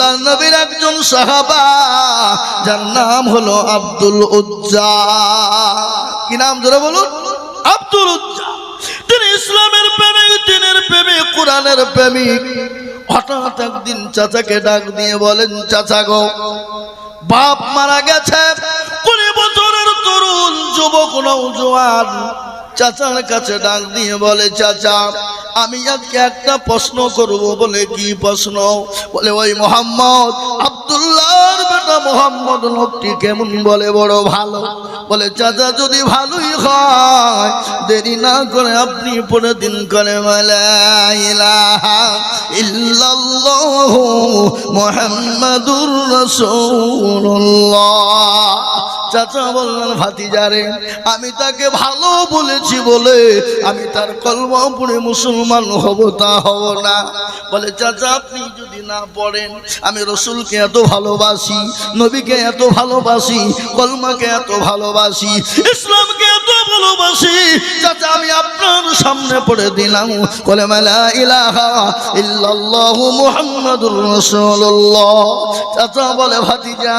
আল্লাহর নবীর একজন সাহাবা, যার নাম হলো আব্দুল উজ্জা। কি নাম জোরে বলুন? আব্দুল উজ্জা। তিনি ইসলামের প্রেমিক, দ্বীনের প্রেমিক, কোরআনের প্রেমিক। হঠাৎ একদিন চাচাকে ডাক দিয়ে বলেন, চাচা গো, বাপ মারা গেছে, 20 বছরের তরুণ যুবক নওজোয়ান। চাচার কাছে ডাক দিয়ে বলে, চাচা আমি আজকে একটা প্রশ্ন করব। বলে কি প্রশ্ন? বলে ওই মোহাম্মদ, আব্দুল্লাহর বেটা মোহাম্মদ লোকটি কেমন? বলে বড় ভালো। বলে চাচা যদি ভালোই হয়, দেরি না করে আপনি পড়ে দিন করে লা ইলাহা ইল্লাল্লাহু মুহাম্মাদুর রাসূলুল্লাহ। চাচা বললেন, ভাতিজারে আমি তাকে ভালো বলেছি বলে আমি তার কলমা পড়ে মুসলমান হব তা হব না। বলে চাচা আপনি যদি না পড়েন, আমি রসুলকে এত ভালোবাসি, নবীকে এত ভালোবাসি, কলমাকে এত ভালোবাসি, ইসলামকে এত ভালোবাসি, চাচা আমি আপনার সামনে পড়ে দিলাম কলেমা লা ইলাহা ইল্লাল্লাহু মুহাম্মাদুর রাসূলুল্লাহ। চাচা বলে, ভাতিজা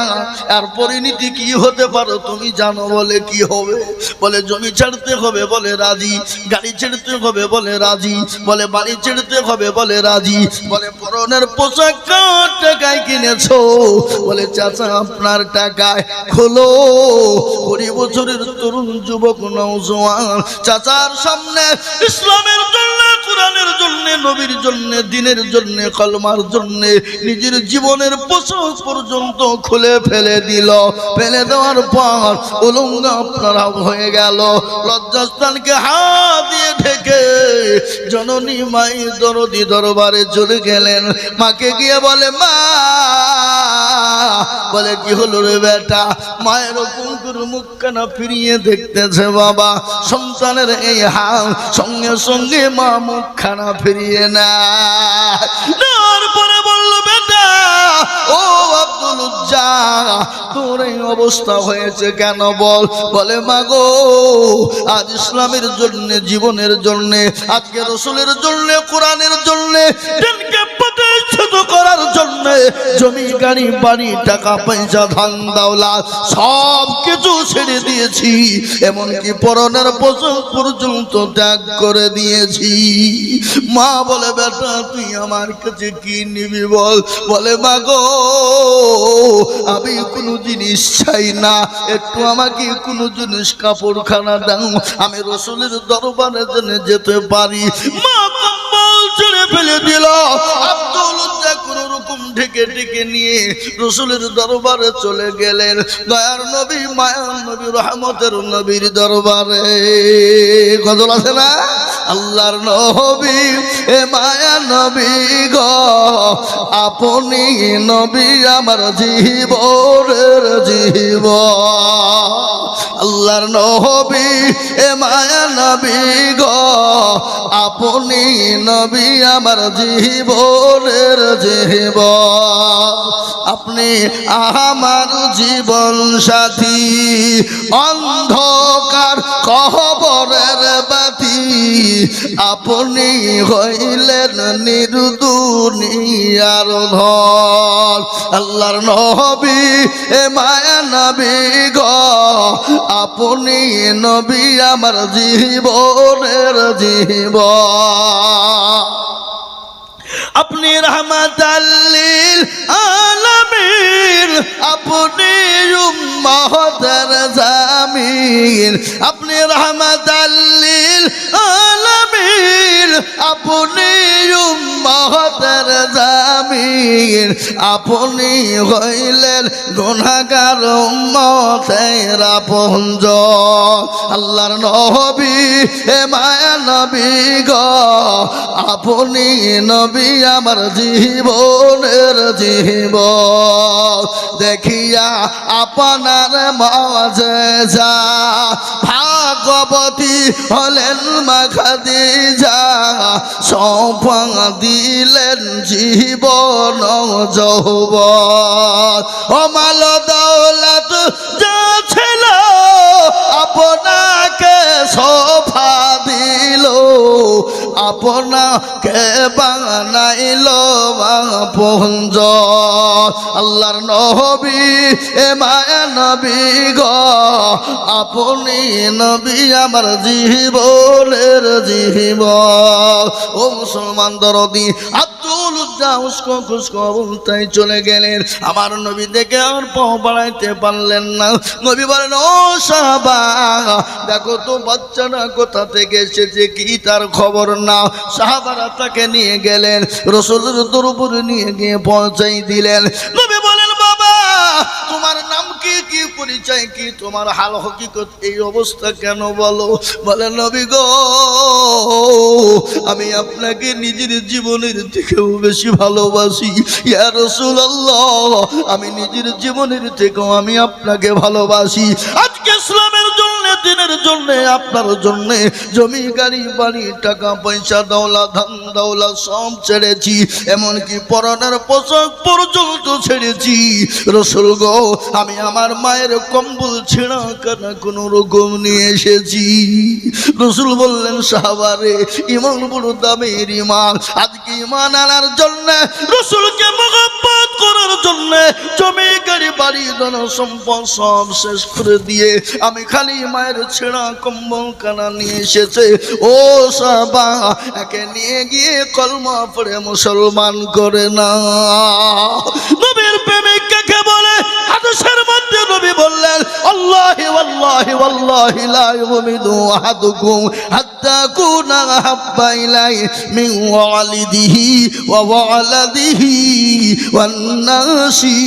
আর পরিণতি কি হতে পারে তুমি জানো? বলে কি হবে? বলে জমি ছাড়তে হবে। বলে রাজি। গাড়ি ছেড়তে হবে। বলে রাজি। বলে বাড়ি ছেড়তে হবে। বলে রাজি। বলে পরনের পোশাক কার টাকায় কিনেছো? বলে চাচা আপনার টাকায়। খোলো। 20 বছরের তরুণ যুবক নওজোয়ান চাচার সামনে ইসলামের জন্য, কোরআনের জন্য, নবীর জন্য, দ্বীনের জন্য, কলমার জন্য নিজের জীবনের পোশাক পর্যন্ত খুলে ফেলে দিল। ফেলে দেওয়ার পর উলঙ্গ আপনার হয়ে গেল। লজ্জাস্থানকে হাত দিয়ে ঢেকে জননী মাই দরদি দরবারে চলে গেলেন। মাকে গিয়ে বলে, মা, বলে কি হলো রে বেটা? মায়ের কুকুর মুখখানা ফিরিয়ে দেখতেছে বাবা, সন্তানের এই হাল। সঙ্গে সঙ্গে মা মুখখানা ফিরিয়ে নেয়। তারপরে বলল, বেটা ও আব্দুল উজ্জা, তোর এই অবস্থা হয়েছে কেন বল? বলে মা গো, আজ ইসলামের জন্য, জীবনের জন্য, আজকে রসুলের জন্য, কোরআনের জন্য, দিনকে প্রতিষ্ঠিত করার জন্য জমি, গাড়ি, বাড়ি, টাকা পয়সা, ধান দৌলত সব কিছু ছেড়ে দিয়েছি, এমনকি পরনের পোশাক পর্যন্ত ত্যাগ করে দিয়েছি। মা বলে, বেটা তুই আমার কাছে কি নিবি বল? বলে মা গো, আমি কোনো জিনিস চাই না, একটু আমাকে কোনো জিনিস কাপড়খানা দাও, আমি রসুলের দরবারে যেতে পারি। মা কম্বল ছেড়ে ফেলে দিল। আব্দুল উজ্জা কোন রকম ঢেকে ঢেকে নিয়ে রসুলের দরবারে চলে গেলেন। দয়ার নবী, মায়ার নবী, রহমতের নবীর দরবারে। গজল আছে না? আল্লাহর নবী এ মায়া নবী গো, আপনি নবী আমার জীবনের জীবন। আল্লাহর নবী এ মায়া নবী গো, আপনি নবী আমার জীবনের জীবন। আপনি আমার জীবন সাথী, অন্ধকার কবরের বাতি, আপনি হইলেন নির্দুনিয়ার ধন। আল্লাহর নবী এ মায়া নবী গো, আপনি নবী আমার জীবনের জীবন। আপনি রহমাতাল লিল আলামিন, আপনি উম্মতের জামিন। আপনি রহমাতাল লিল আলামিন, আপনি উম্মতের জামিন। আপনি হইলেন গুনাহগার উম্মতের আপনজন। আল্লাহর নবী এ মায়া নবী গো, আপনি নবী আমার জীবনের জীবন। দেখিয়া আপনার মুআজিজা, ভাগবতী হলেন মা খাদিজা, সৌঁপা দিলেন জীবন যৌবন। ও মাল দৌলত যা ছিল আপনাকে সোফা দিল, আপনাকে বানাইল আপনজন। আল্লাহর নবী এ মায়া নবী গো, আপনি নবী আমার জীবনের জীবন। ও মুসলমান দরদি আব্দুল উজ্জাউসকো খুশকো তাই চলে গেলেন। আমার নবী দেখে আর পাও বাড়াইতে পারলেন না। নবী বলেন, ও সাহাবা দেখো তো বাচ্চাটা কোথা থেকে এসেছে, কি তার খবর না। সাহাবারা তাকে নিয়ে গেলেন, রাসূলের দরবারে নিয়ে গিয়ে পৌঁছাই দিলেন। নবী বলেন, বাবা তোমার নাম কি, কি পরিচয় কি, তোমার হাল হকিকত, এই অবস্থা কেন বলো। বলে, নবী গো আমি আপনাকে নিজের জীবনের থেকেও বেশি ভালোবাসি। ইয়া রাসূলুল্লাহ আমি নিজের জীবনের থেকেও আমি আপনাকে ভালোবাসি। আজকে ইসলামের জন্য, দিনের জন্য, আপনার জন্য জমি গাড়ি বাড়ি টাকা পয়সা দৌলত ধন দৌলত সব ছেড়েছি, এমনকি পরনের পোশাক পর্যন্ত ছেড়েছি। রাসূল গো আমি আমার মায়ের কম্বল ছেঁড়া কানা কোনো রকম নিয়ে এসেছি। রাসূল বললেন, সাহাবারে ঈমান বড় দামের ঈমান। আজকে ঈমান আনার জন্য, রাসূলকে মহব্বত করার জন্য জমি গাড়ি বাড়ি ধন সম্পদ সব শেষ করে দিয়ে আমি খালি মায়ের ছেঁড়া কম্বল কানা নিয়ে এসেছে। ও সাহাবা একে নিয়ে গিয়ে কলমা পড়ে মুসলমান করে না। নবীর প্রেমিক কাকে বলে? হাদিসের মধ্যে নবী বললেন, আল্লাহি ওয়াল্লাহি ওয়াল্লাহি লা ইউমিনু আহাদুকুম হাত্তা কুনা হাব্বা ইলাই মিন ওয়ালিদিহি ওয়া ওয়ালাদিহি ওয়ান নাসি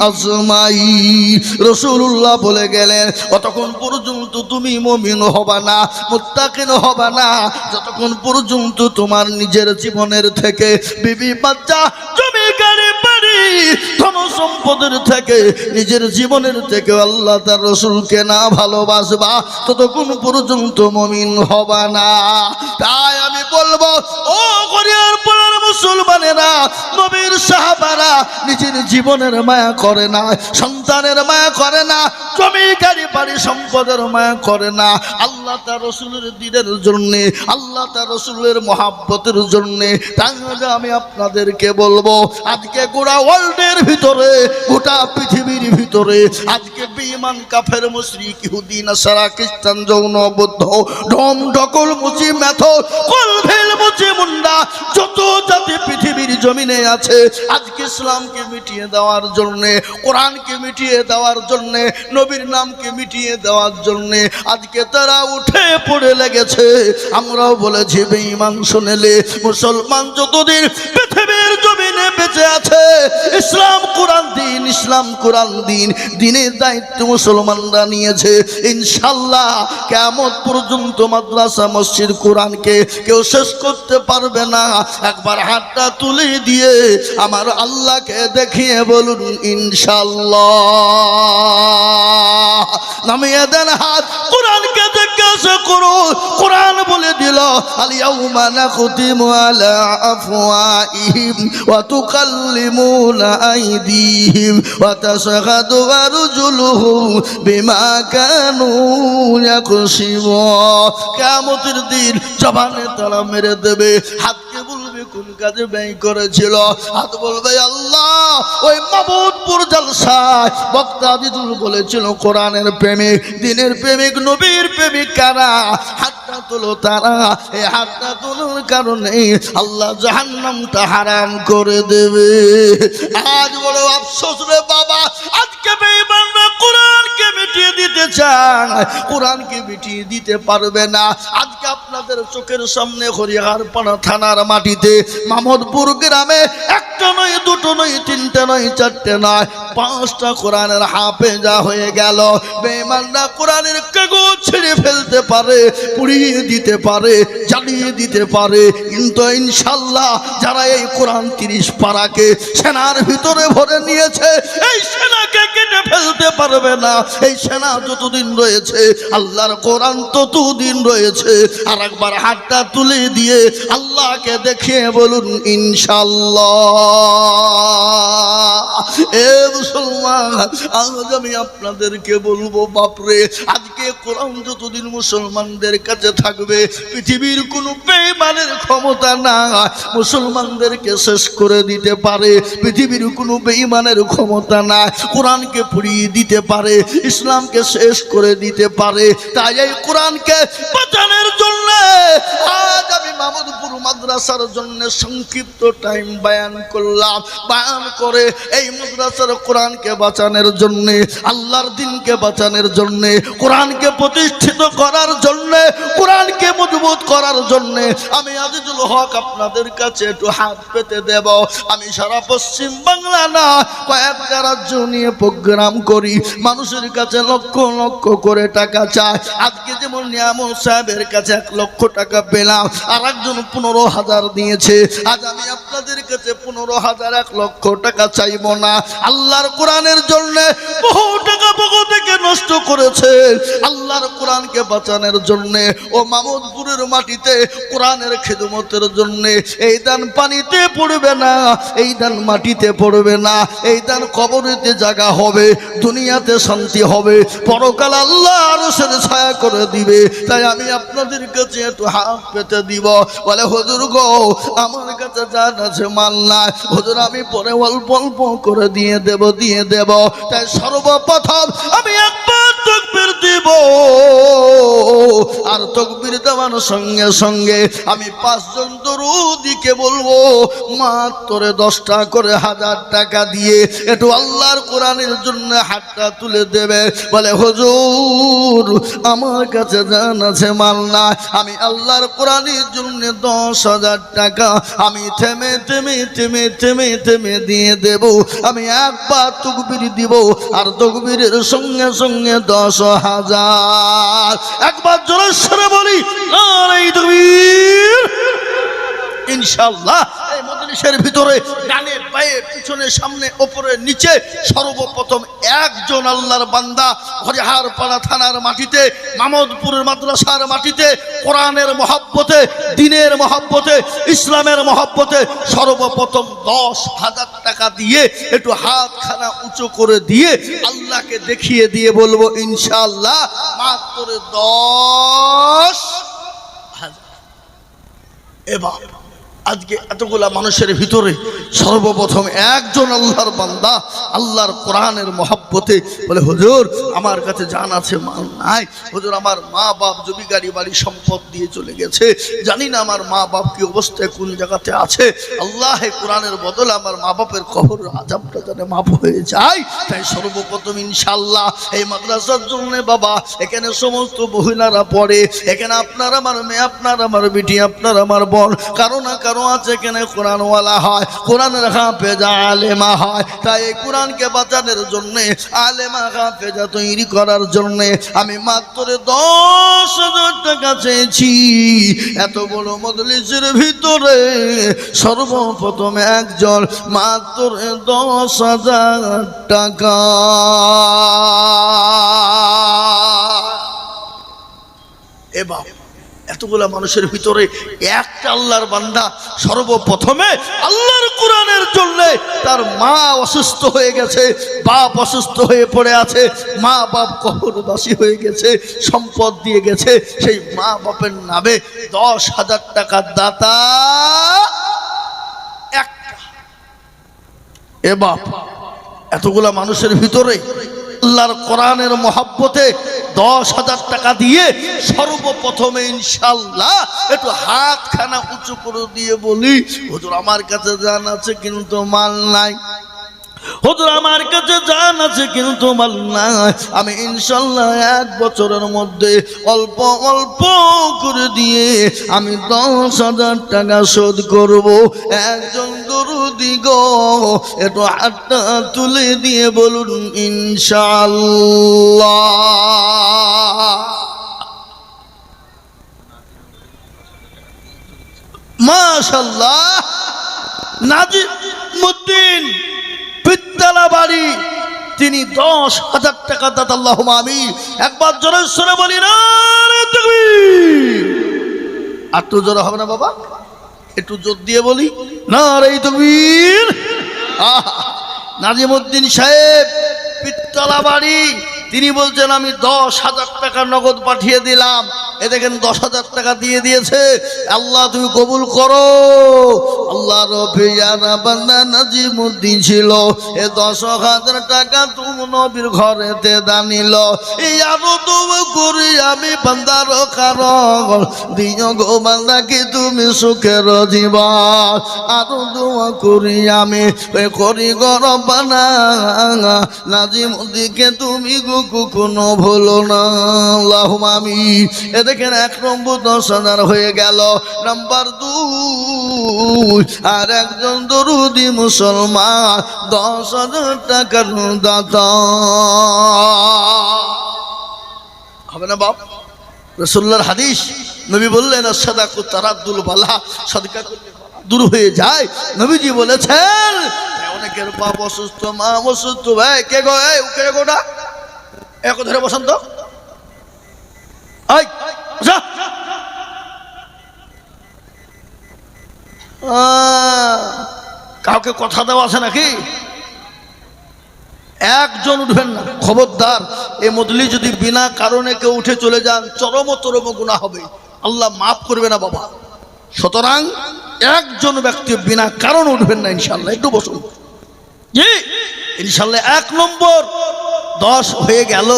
আজমাইন। রাসূলুল্লাহ বলে গেলেন, অতক্ষণ পর্যন্ত তুমি মুমিন হবা না, মুত্তাকিন হবা না, যতক্ষণ পর্যন্ত তোমার নিজের জীবনের থেকে বিবি বাচ্চা জমি গাড়ি বাড়ি ধন সম্পদের থেকে নিজের জীবনের থেকে আল্লাহ তার রাসূলকে না ভালোবাসবা, ততক্ষণ পর্যন্ত মুমিন হবা না। তাই আমি বলবো, ও গরিয়ার পাড়ার মুসলমানেরা, নবীর সাহাবারা নিজের জীবনের মায়া করে না, সন্তানের মায়া করে না, জমি গাড়ি বাড়ি সম্পদের মায়া করে না। আল্লাহ তার রাসূলের দ্বীনের জন্য, আল্লাহ তার রাসূলের মহব্বতের জন্য। তাহলে আমি আপনাদেরকে বলবো, আজকে গোটা ওয়ার্ল্ডের ভিতরে, গোটা পৃথিবীর ভিতরে আজকে বেঈমান কাফের মুশরিক ইহুদি নাসারা খ্রিস্টান জৈন বৌদ্ধ ঢম ঢকল মুচি মেথর কলভেল মুচি মুন্ডা যত জাতি পৃথিবীর জমিনে আছে, আজকে ইসলামকে মিটিয়ে দেওয়ার জন্য, কোরআনকে মিটিয়ে দেওয়ার জন্য, নবীর নামকে মিটিয়ে দেওয়ার জন্য আজকে তারা উঠে পড়ে লেগেছে। আমরাও বলেছি বেঈমান শুনেলে মুসলমান যতদিন পৃথিবীর জমিনে বেঁচে আছে, ইসলাম কোরআন দিন, ইসলাম কোরআন দিন, দিনের দায়িত্ব মুসলমানরা নিয়েছে। ইনশাআল্লাহ কিয়ামত পর্যন্ত মাদ্রাসা মসজিদ কোরআনকে কেউ শেষ করতে পারবে না। একবার হাতটা তুলে দিয়ে আমার আল্লাহকে দেখিয়ে বলুন ইনশাআল্লাহ। নামিয়ে দেন হাত, কোরআনকে জিজ্ঞাসা করো। কোরআন বলে দিল, আল ইয়াউমা নাখতিমু আলা আফওয়াহিহিম ওয়া তুকাল্লিমুনা আইদিহিম ওয়া তাশহাদু আরজুলুহুম বিমা কানু ইয়াকসিবুন। কিয়ামতের দিন জবানে তালা মেরে দেবে, হাতকে বলবে কোন কাজে ব্যয় করেছিল, হাত বলবে আল্লাহ ওই মাবুদপুর জলসায় বক্তা দিদুল বলেছিল কোরআনের প্রেমিক, দিনের প্রেমিক, নবীর প্রেমিক কারা, হাতটা তুলো তারা। এই হাতটা তোলার কারণে আল্লাহ জাহান্নামটা হারাম করে দেবে। আজ বড় আফসোস রে বাবা, আজকে বেঈমানরা কোরআনকে মিটিয়ে দিতে চায়, কোরআনকে মিটিয়ে দিতে পারবে না। আজকে আপনাদের চোখের সামনে হরিহরপাড়া থানার মাটিতে মামদপুর গ্রামে একটা নয়, দুটো নয়, তিনটে নয়, চারটে নয়, 5টা কোরআনের হাফেজা হয়ে গেল। বেঈমানরা কোরআনের কাগজ ছিঁড়ে ফেলতে পারে, পুড়িয়ে দিতে পারে, জ্বালিয়ে দিতে পারে, কিন্তু ইনশাআল্লাহ যারা এই কোরআন 30 পারাকে সেনার ভিতরে ভরে নিয়েছে, এই সেনাকে কেটে ফেলতে পারবে না। এই সেনা যতদিন রয়েছে আল্লাহর কোরআন ততদিন রয়েছে। আর একবার হাতটা তুলে দিয়ে আল্লাহকে দেখিয়ে বলুন ইনশাআল্লাহ। এ মুসলমান, আজ আমি আপনাদেরকে বলবো বাপরে, আজকে কোরআন যতদিন মুসলমানদের কাছে থাকবে পৃথিবীর কোনো বেঈমানের ক্ষমতা না মুসলমানদেরকে শেষ করে দিতে পারে। পৃথিবীর কোনো বেঈমানের ক্ষমতা না কোরআনকে পুড়িয়ে দিতে পারে, ইসলামকে শেষ করে দিতে পারে। তাই এই কোরআনকে বাঁচানোর জন্য আজ আমি মামুদপুর মাদ্রাসার জন্য সংক্ষিপ্ত টাইম বয়ান করলাম। বয়ান করে এই মাদ্রাসার কোরআনকে বাঁচানোর জন্য, আল্লাহর দ্বীনকে বাঁচানোর জন্য, কোরআনকে প্রতিষ্ঠিত করার জন্য, কোরআনকে মজবুত করার জন্য আমি আজিজুল হক আপনাদের কাছে একটু হাত পেতে দেব। আমি সারা পশ্চিম বাংলা না কয়েকটা রাজ্য নিয়ে প্রোগ্রাম করি, মানুষের কাছে লক্ষ লক্ষ করে টাকা চায়। আজকে যেমন নিয়ামত সাহেবের কাছে 1 লক্ষ টাকা পেলাম, আর একজন 15,000 দিয়েছে। আজ আমি আপনাদের কাছে 15,000 1 লক্ষ টাকা চাইব না। আল্লাহর কোরআনের জন্য বহু টাকা বহু থেকে নষ্ট করেছে, আল্লাহর কোরআনকে বাঁচানোর জন্য ও মামুদপুরের মাটিতে কোরআনের খিদমতের জন্য। এই দান পানিতে পড়বে না, এই দান মাটিতে পড়বে না, এই দান কবরেতে জায়গা হবে, দুনিয়াতে শান্তি হবে, পরকাল আল্লাহ আরশের ছায়া করে দিবে। তাই আমি আপনাদের কাছে একটু হাত পেতে দিব। বলে হুজুর গো, আমার কাছে জান আছে মাল নাই, হুজুর আমি পরে অল্প অল্প করে দিয়ে দেব। তাই সর্বপ্রথম আমি একবার তাকবীর দিব, আর তাকবীর দেওয়ার সঙ্গে সঙ্গে আমি 5 জন দরুদীকে বলবো মাত্র 10 টাকা করে 1000 টাকা দিয়ে একটু আল্লাহর কোরআনের জন্য হাতটা তুলে দেবে। বলে হুজুর আমার কাছে জান আছে মাল না, আমি আল্লাহর কোরআনের জন্য 10,000 টাকা আমি থেমে থেমে থেমে থেমে থেমে দিয়ে দেব। আমি একবার তাকবীর দিব, আর তাকবীরের সঙ্গে সঙ্গে 10,000। একবার জোরে সরে বলি নারে তাকবীর। ইনশাআল্লাহ এই মজলিসের ভিতরে ডানে বাঁয়ে পিছনে সামনে উপরে নিচে সর্বপ্রথম একজন আল্লাহর বান্দা হরিহারপাড়া থানার মাটিতে মামুদপুরের মাদ্রাসার মাটিতে কোরআনের মহব্বতে, দ্বীনের মহব্বতে, ইসলামের মহব্বতে সর্বপ্রথম 10,000 টাকা দিয়ে একটু হাতখানা উঁচু করে দিয়ে আল্লাহকে দেখিয়ে দিয়ে বলবো ইনশাআল্লাহ মাত্র 10,000। এবার আজকে এতগুলা মানুষের ভিতরে সর্বপ্রথম একজন আল্লাহর বান্দা আল্লাহর কোরআনের মহব্বতে বলে হুজুর আমার কাছে জান আছে মাল নাই, হুজুর আমার মা বাপ জমি গাড়ি বাড়ি সম্পদ দিয়ে চলে গেছে, জানি না আমার মা বাপ কি অবস্থায় কোন জায়গাতে আছে, আল্লাহ কোরআনের বদলে আমার মা বাপের কবর আযাবটা যেন মাফ হয়ে যায়। তাই সর্বপ্রথম ইনশাআল্লাহ এই মাদ্রাসার জন্য বাবা এখানে সমস্ত মহিলারা পড়ে, এখানে আপনার আমার মেয়ে, আপনার আমার বিটি, আপনার আমার বোন, কারো না কারো আছে এখানে কোরআনওয়ালা হয়, কোরআনের হাফেজা আলেমা হয়। তাই এই কোরআনকে বাঁচানোর জন্য আলেমা হাফেজা তৈরি করার জন্য আমি মাত্র 10,000 টাকা চেয়েছি। এত বড় মজলিসের ভিতরে সর্বপ্রথম একজন মাত্র 10,000 টাকা। এবার এতগুলা মানুষের ভিতরে একটা আল্লাহর বান্দা সর্বপ্রথমে আল্লাহর কোরআনের জন্য, তার মা অসুস্থ হয়ে গেছে, বাপ অসুস্থ হয়ে পড়ে আছে, মা বাপ কবরবাসী হয়ে গেছে, সম্পদ দিয়ে গেছে, সেই মা বাপের নামে 10,000 টাকার দাতা একটা। এ বাপ এতগুলা মানুষের ভিতরে আল্লাহর কোরআনের মহব্বতে 10,000 টাকা দিয়ে সর্বপ্রথমে ইনশাআল্লাহ একটু হাতখানা উঁচু করে দিয়ে বলি হুজুর আমার কাছে জান আছে কিন্তু মাল নাই, হুজুর আমার কাছে জান আছে কিন্তু মাল নাই, আমি ইনশাআল্লাহ 1 বছরের মধ্যে অল্প অল্প করে দিয়ে আমি 10,000 টাকা শোধ করব। একজন দরুদি গো একটু হাতটা তুলে দিয়ে বলুন ইনশাআল্লাহ। মাশাআল্লাহ। নাজিমউদ্দিন পিত্তালা বাড়ি তিনি 10,000 টাকা দাতা, আল্লাহুম্মা আমিন। একবার জোরে সরে বলি নারে তাকবীর। আর তো জোরে হবে না বাবা, একটু জোর দিয়ে বলি নারে তাকবীর। নাজিমউদ্দিন সাহেব পিত্তলা বাড়ি, তিনি বলছেন আমি 10,000 টাকা নগদ পাঠিয়ে দিলাম। এ দেখেন 10,000 টাকা দিয়ে দিয়েছে। আল্লাহ তুমি কবুল করো। আল্লাহ রফিয়ানা বান্দা নাজিমউদ্দিন ছিল, এ 10,000 টাকা তুমি নবীর ঘরেতে দানিল। এই আরো তুমি করি আমি বান্দার কারণ দিও গো বান্দাকে তুমি সুখের জীবন। আরো দোয়া করি আমি করি গো রব্বানা নাজিমউদ্দিনকে তুমি গো কোনো ভুলো না। আল্লাহুম্মা আমিন। এ দেখেন 1 নম্বর 10,000 হয়ে গেল। নাম্বার 2, আর একজন দরুদি মুসলমান 10,000 টাকার দাতা হবে না বাপ? রাসূলুল্লাহর হাদিস, নবী বললেন সাদাকু তারাদ্দুল বালা, সাদকা দূর হয়ে যায়। নবীজি বলেছেন অনেকের বাপ অসুস্থ, মা অসুস্থ, ভাই কে গো এই কে গোটা এক ধরে বসন্ত এই বসা। কাউকে কথা দেওয়া আছে নাকি? একজন উঠবেন না, খবরদার। এই মজলি যদি বিনা কারণে কেউ উঠে চলে যান চরম গুনাহ হবে, আল্লাহ মাফ করবে না বাবা। সুতরাং একজন ব্যক্তি বিনা কারণ উঠবেন না ইনশাআল্লাহ। একটু বসুন জি ইনশাআল্লাহ। 1 নম্বর 10 হয়ে গেল।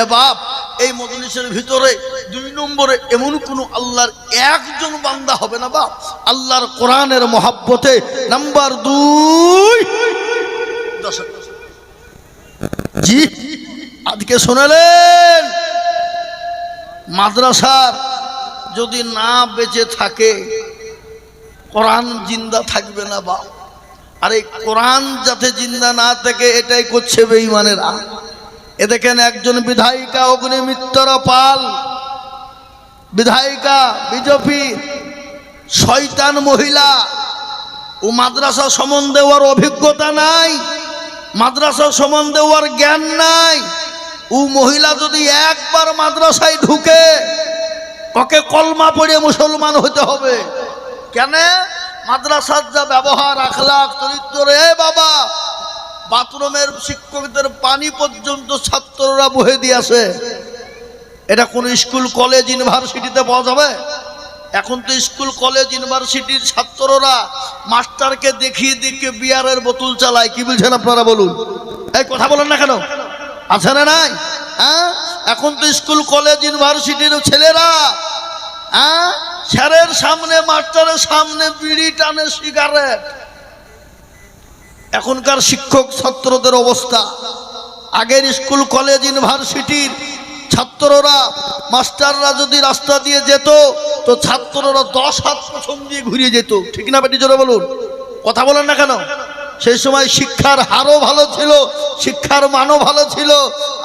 এ বাপ এই মজলিসের ভিতরে 2 নম্বরে এমন কোন আল্লাহর একজন বান্দা হবে না বাপ, আল্লাহর কোরআনের মহব্বতে। নাম্বার 2 10 জি আজকে শুনলেন মাদ্রাসার যদি না বেঁচে থাকে কোরআন জিন্দা থাকবে না বাপ। আর এই কোরআন যাতে জিন্দা না থাকে এটাই করছে বেঈমানেরা। এ দেখেন একজন বিধায়িকা অগ্নিমিত্রা পাল, বিধায়িকা বিজেপি, শয়তান মহিলা। ও মাদ্রাসা সম্বন্ধে ওর অভিজ্ঞতা নাই, মাদ্রাসা সম্বন্ধে ওর জ্ঞান নাই। ও মহিলা যদি একবার মাদ্রাসায় ঢুকে ওকে কলমা পড়ে মুসলমান হতে হবে। কেন? মাদ্রাসার যা ব্যবহার আখলাক চরিত্র, রে বাবা বাথরুমের শিক্ষকদের পানি পর্যন্ত ছাত্ররা বহে দিয়েছে। এটা কোন স্কুল কলেজ ইউনিভার্সিটিতে পাওয়া যাবে? এখন তো স্কুল কলেজ ইউনিভার্সিটির ছাত্ররা মাস্টারকে দেখিয়ে দেখিয়ে বিয়ারের বোতল চালায়। কি বলছেন আপনারা বলুন? এই কথা বলেন না কেন? আছে না নাই? হ্যাঁ, এখন তো স্কুল কলেজ ইউনিভার্সিটির ছেলেরা স্যারের সামনে মাস্টারের সামনে বিড়ি টানে, সিগারেট। এখনকার শিক্ষক ছাত্রদের অবস্থা। আগের স্কুল কলেজ ইউনিভার্সিটির ছাত্ররা মাস্টাররা যদি রাস্তা দিয়ে যেত তো ছাত্ররা 10 হাত পেছন দিয়ে ঘুরিয়ে যেত। ঠিক না বেটি? জোরে বলুন, কথা বলেন না কেন? সেই সময় শিক্ষার হারও ভালো ছিল, শিক্ষার মানও ভালো ছিল।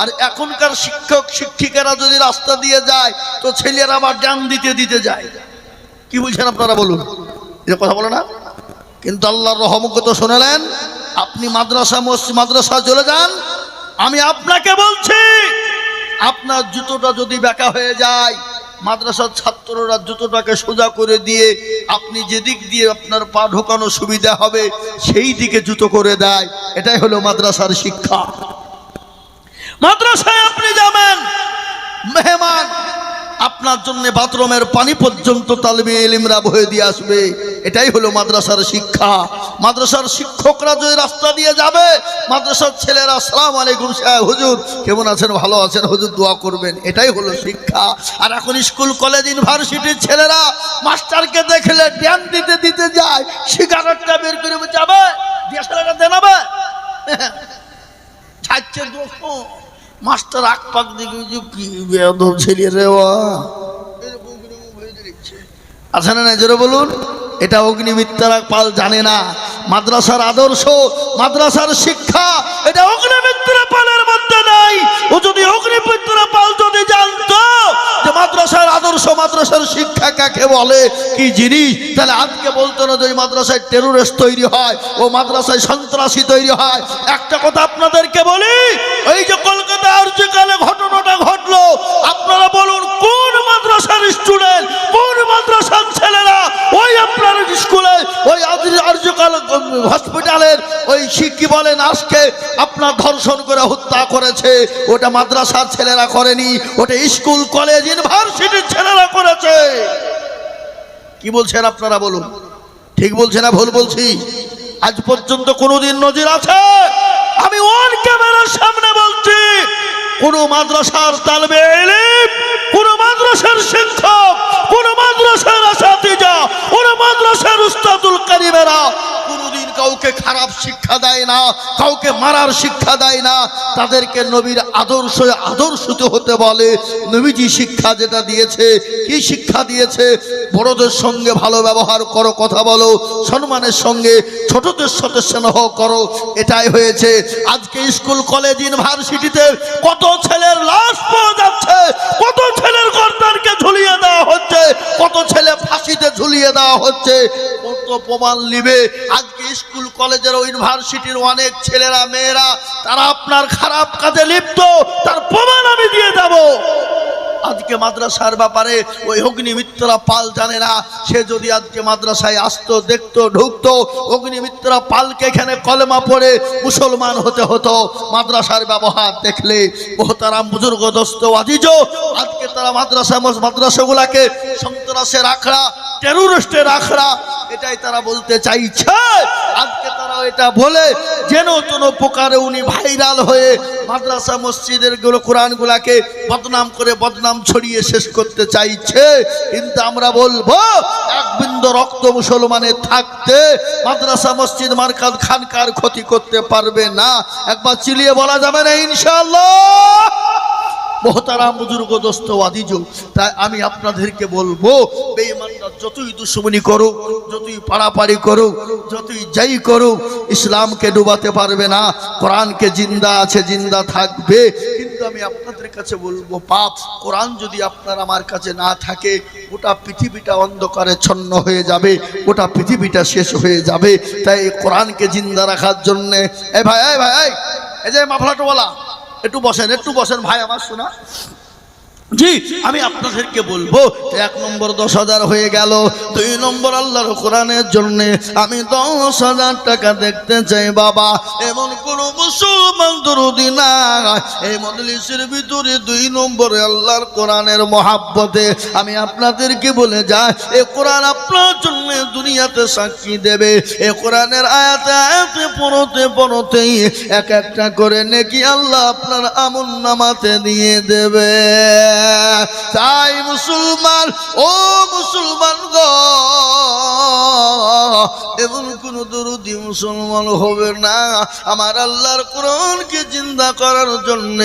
আর এখনকার শিক্ষক শিক্ষিকারা যদি রাস্তা দিয়ে যায় তো ছেলেরা আবার ডান দিতে দিতে যায়। কি বলছেন আপনারা বলুন? এটা কথা বলে না? কিন্তু আল্লাহর রহমত তো শুনলেন, আপনি মাদ্রাসা চলে যান। আমি আপনাকে বলছি আপনার জুতোটা যদি বেঁকা হয়ে যায়, মাদ্রাসার ছাত্ররা জুতোটাকে সোজা করে দিয়ে আপনি যেদিক দিয়ে আপনার পা ঢোকানো সুবিধা হবে সেই দিকে জুতো করে দেয়। এটাই হলো মাদ্রাসার শিক্ষা। মাদ্রাসায় আপনি যাবেন, মেহমান আপনার জন্য বাথরুমের পানি পর্যন্ত তালিবে ইলমরা বহে দিয়ে আসবে। এটাই হলো মাদ্রাসার শিক্ষা। মাদ্রাসার শিক্ষকরা যদি রাস্তা দিয়ে যাবে, মাদ্রাসার ছেলেরা আসসালামু আলাইকুম সাহেব, হুজুর কেমন আছেন? ভালো আছেন হুজুর, দোয়া করবেন। এটাই হলো শিক্ষা। আর এখন স্কুল কলেজ ইউনিভার্সিটির ছেলেরা মাস্টারকে দেখলে জ্ঞান দিতে দিতে যায়, সিগারেটটা বের করে যাবে, ডিএসএলআরটা দেনাবে, ছাড়ছে দোস্ত মাস্টার আক পাক দিকে কি বেয়াদব ছেলে রে আছে না? জোরে বলুন। এটা অগ্নিমিত্রা পাল জানে না মাদ্রাসার আদর্শ, মাদ্রাসার শিক্ষা। এটা অগ্নিমিত্রা পালের মধ্যে নাই। ও যদি অগ্নিমিত্রা পাল যদি জানতো যে মাদ্রাসার আদর্শ, মাদ্রাসার শিক্ষা কাকে বলে, কি জিনিস, তাহলে আজকে বলতো না যে মাদ্রাসায় টেরোরিস্ট তৈরি হয়, ও মাদ্রাসায় সন্ত্রাসী তৈরি হয়। একটা কথা আপনাদেরকে বলি, এই যে কলকাতা আরজিকালে ঘটনাটা ঘটলো, আপনারা বলুন কোন মাদ্রাসার স্টুডেন্ট, কোন মাদ্রাসার ছেলেরা ওই আপনার স্কুলে ওই আরজিকাল হসপিটালের ওই কি বলেন লাশকে আপনার ধর্ষণ করে হত্যা করেছে, ওটা মাদ্রাসার ছেলেরা করেনি, ওটা স্কুল কলেজ ইউনিভার্সিটির ছেলেরা করেছে। কি বলছেন আপনারা বলুন, ঠিক বলছে না ভুল বলছি? আজ পর্যন্ত কোনোদিন নজির আছে? আমি অন ক্যামেরার সামনে বলছি, কোন মাদ্রাসার তালবে ইলম, কোন মাদ্রাসার শিক্ষক, কোন মাদ্রাসার আসাতিজা, কোন মাদ্রাসার উস্তাদুল কারিমেরা কোনদিন কাউকে খারাপ শিক্ষা দেয় না, কাউকে মারার শিক্ষা দেয় না। তাদেরকে নবীর আদর্শিত হতে বলে। নবীজি শিক্ষা যেটা দিয়েছে, কি শিক্ষা দিয়েছে? বড়দের সঙ্গে ভালো ব্যবহার করো, কথা বলো, সম্মানের সঙ্গে ছোটদের সাথে স্নেহ করো, এটাই হয়েছে। আজকে স্কুল কলেজ ইউনিভার্সিটিতে কত ছেলের লাশ পাওয়া যাচ্ছে, কত ছেলের গর্দানকে ঝুলিয়ে দেওয়া হচ্ছে, কত ছেলে ফাঁসিতে ঝুলিয়ে দেওয়া হচ্ছে। কত প্রমাণ নিবে? আজকে স্কুল কলেজের ইউনিভার্সিটির অনেক ছেলেরা মেয়েরা তারা আপনার খারাপ কাজে লিপ্ত, তার প্রমাণ আমি দিয়ে যাব। আজকে মাদ্রাসার ব্যাপারে ওই অগ্নিমিত্রা পাল জানে না। সে যদি আজকে মাদ্রাসায় আসতো, দেখতো, ঢুকতো, অগ্নিমিত্রা পালকে এখানে কলেমা পড়ে মুসলমান হতে হতো। মাদ্রাসার ব্যবহার দেখলে মোহতারাম বুজুর্গ দোস্ত আজিজ, আজকে তারা মাদ্রাসাগুলাকে সন্ত্রাসের আখড়া, টেরোরিস্টের আখড়া, এটাই তারা বলতে চাইছে। আজকে তারা এটা বলে যেন তেন প্রকারে উনি ভাইরাল হয়ে মাদ্রাসা মসজিদের গুলো কোরআনগুলাকে বদনাম করে বদনাম ছড়িয়ে শেষ করতে চাইছে। কিন্তু আমরা বলবো, এক বিন্দু রক্ত মুসলমানের থাকতে মাদ্রাসা মসজিদ মারকাজ খানকার ক্ষতি করতে পারবে না। একবার চিলিয়ে বলা যাবে না ইনশাআল্লাহ। মোহতারাম বুজুর্গ দোস্ত ওয়াদিজ, তাই আমি আপনাদেরকে বলবো, বেঈমানরা যতই দুশ্মনী করুক, যতই পাড়াপাড়ি করুক, যতই যাই করুক, ইসলামকে ডুবাতে পারবে না। কোরআনকে জিন্দা আছে, জিন্দা থাকবে। কিন্তু আমি আপনাদের কাছে বলবো, পাপ কোরআন যদি আপনার আমার কাছে না থাকে, গোটা পৃথিবীটা অন্ধকারে ছন্ন হয়ে যাবে, গোটা পৃথিবীটা শেষ হয়ে যাবে। তাই কোরআনকে জিন্দা রাখার জন্যে ভাই এই যে মাফলাটোওয়ালা, একটু বসেন ভাই আমার শোনা। জি, আমি আপনাদেরকে বলবো, 1 নম্বর 10,000 হয়ে গেল। 2 নম্বর আল্লাহর কোরআনের জন্য আমি 10,000 টাকা দেখতে চাই বাবা। এমন কোন মুসলমান দরদি না এই মজলিসের ভিতরে 2 নম্বরে আল্লাহর কোরআনের মহাব্বতে আমি আপনাদেরকে বলে যাই, এই কোরআন আপনার জন্য দুনিয়াতে সাক্ষী দেবে। এই কোরআনের আয়াতে আয়াতে পড়তেই এক একটা করে নেকি আল্লাহ আপনার আমলনামাতে দিয়ে দেবে। তাই মুসলমান, ও মুসলমান গো, এমন কোন দরদি মুসলমান হবে না আমার আল্লাহর কোরআনকে জিন্দা করার জন্য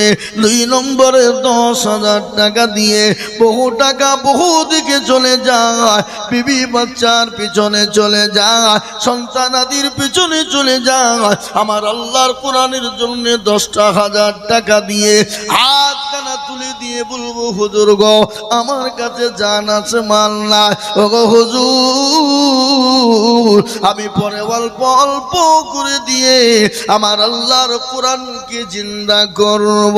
2 নম্বরে 10,000 টাকা দিয়ে বহু টাকা বহু দিকে চলে যায়, বিবি বাচ্চার পিছনে চলে যায়, সন্তানাদির পিছনে চলে যায়। আমার আল্লাহর কোরআনের জন্য 10,000 টাকা দিয়ে হাতখানা তুলে দিয়ে বলবো, হুজুর গো, আমার কাছে জান আছে, মাল নাই। ও গো হুজুর, আমি পরে অল্প অল্প করে দিয়ে আমার আল্লাহর কোরআনকে জিন্দা করব।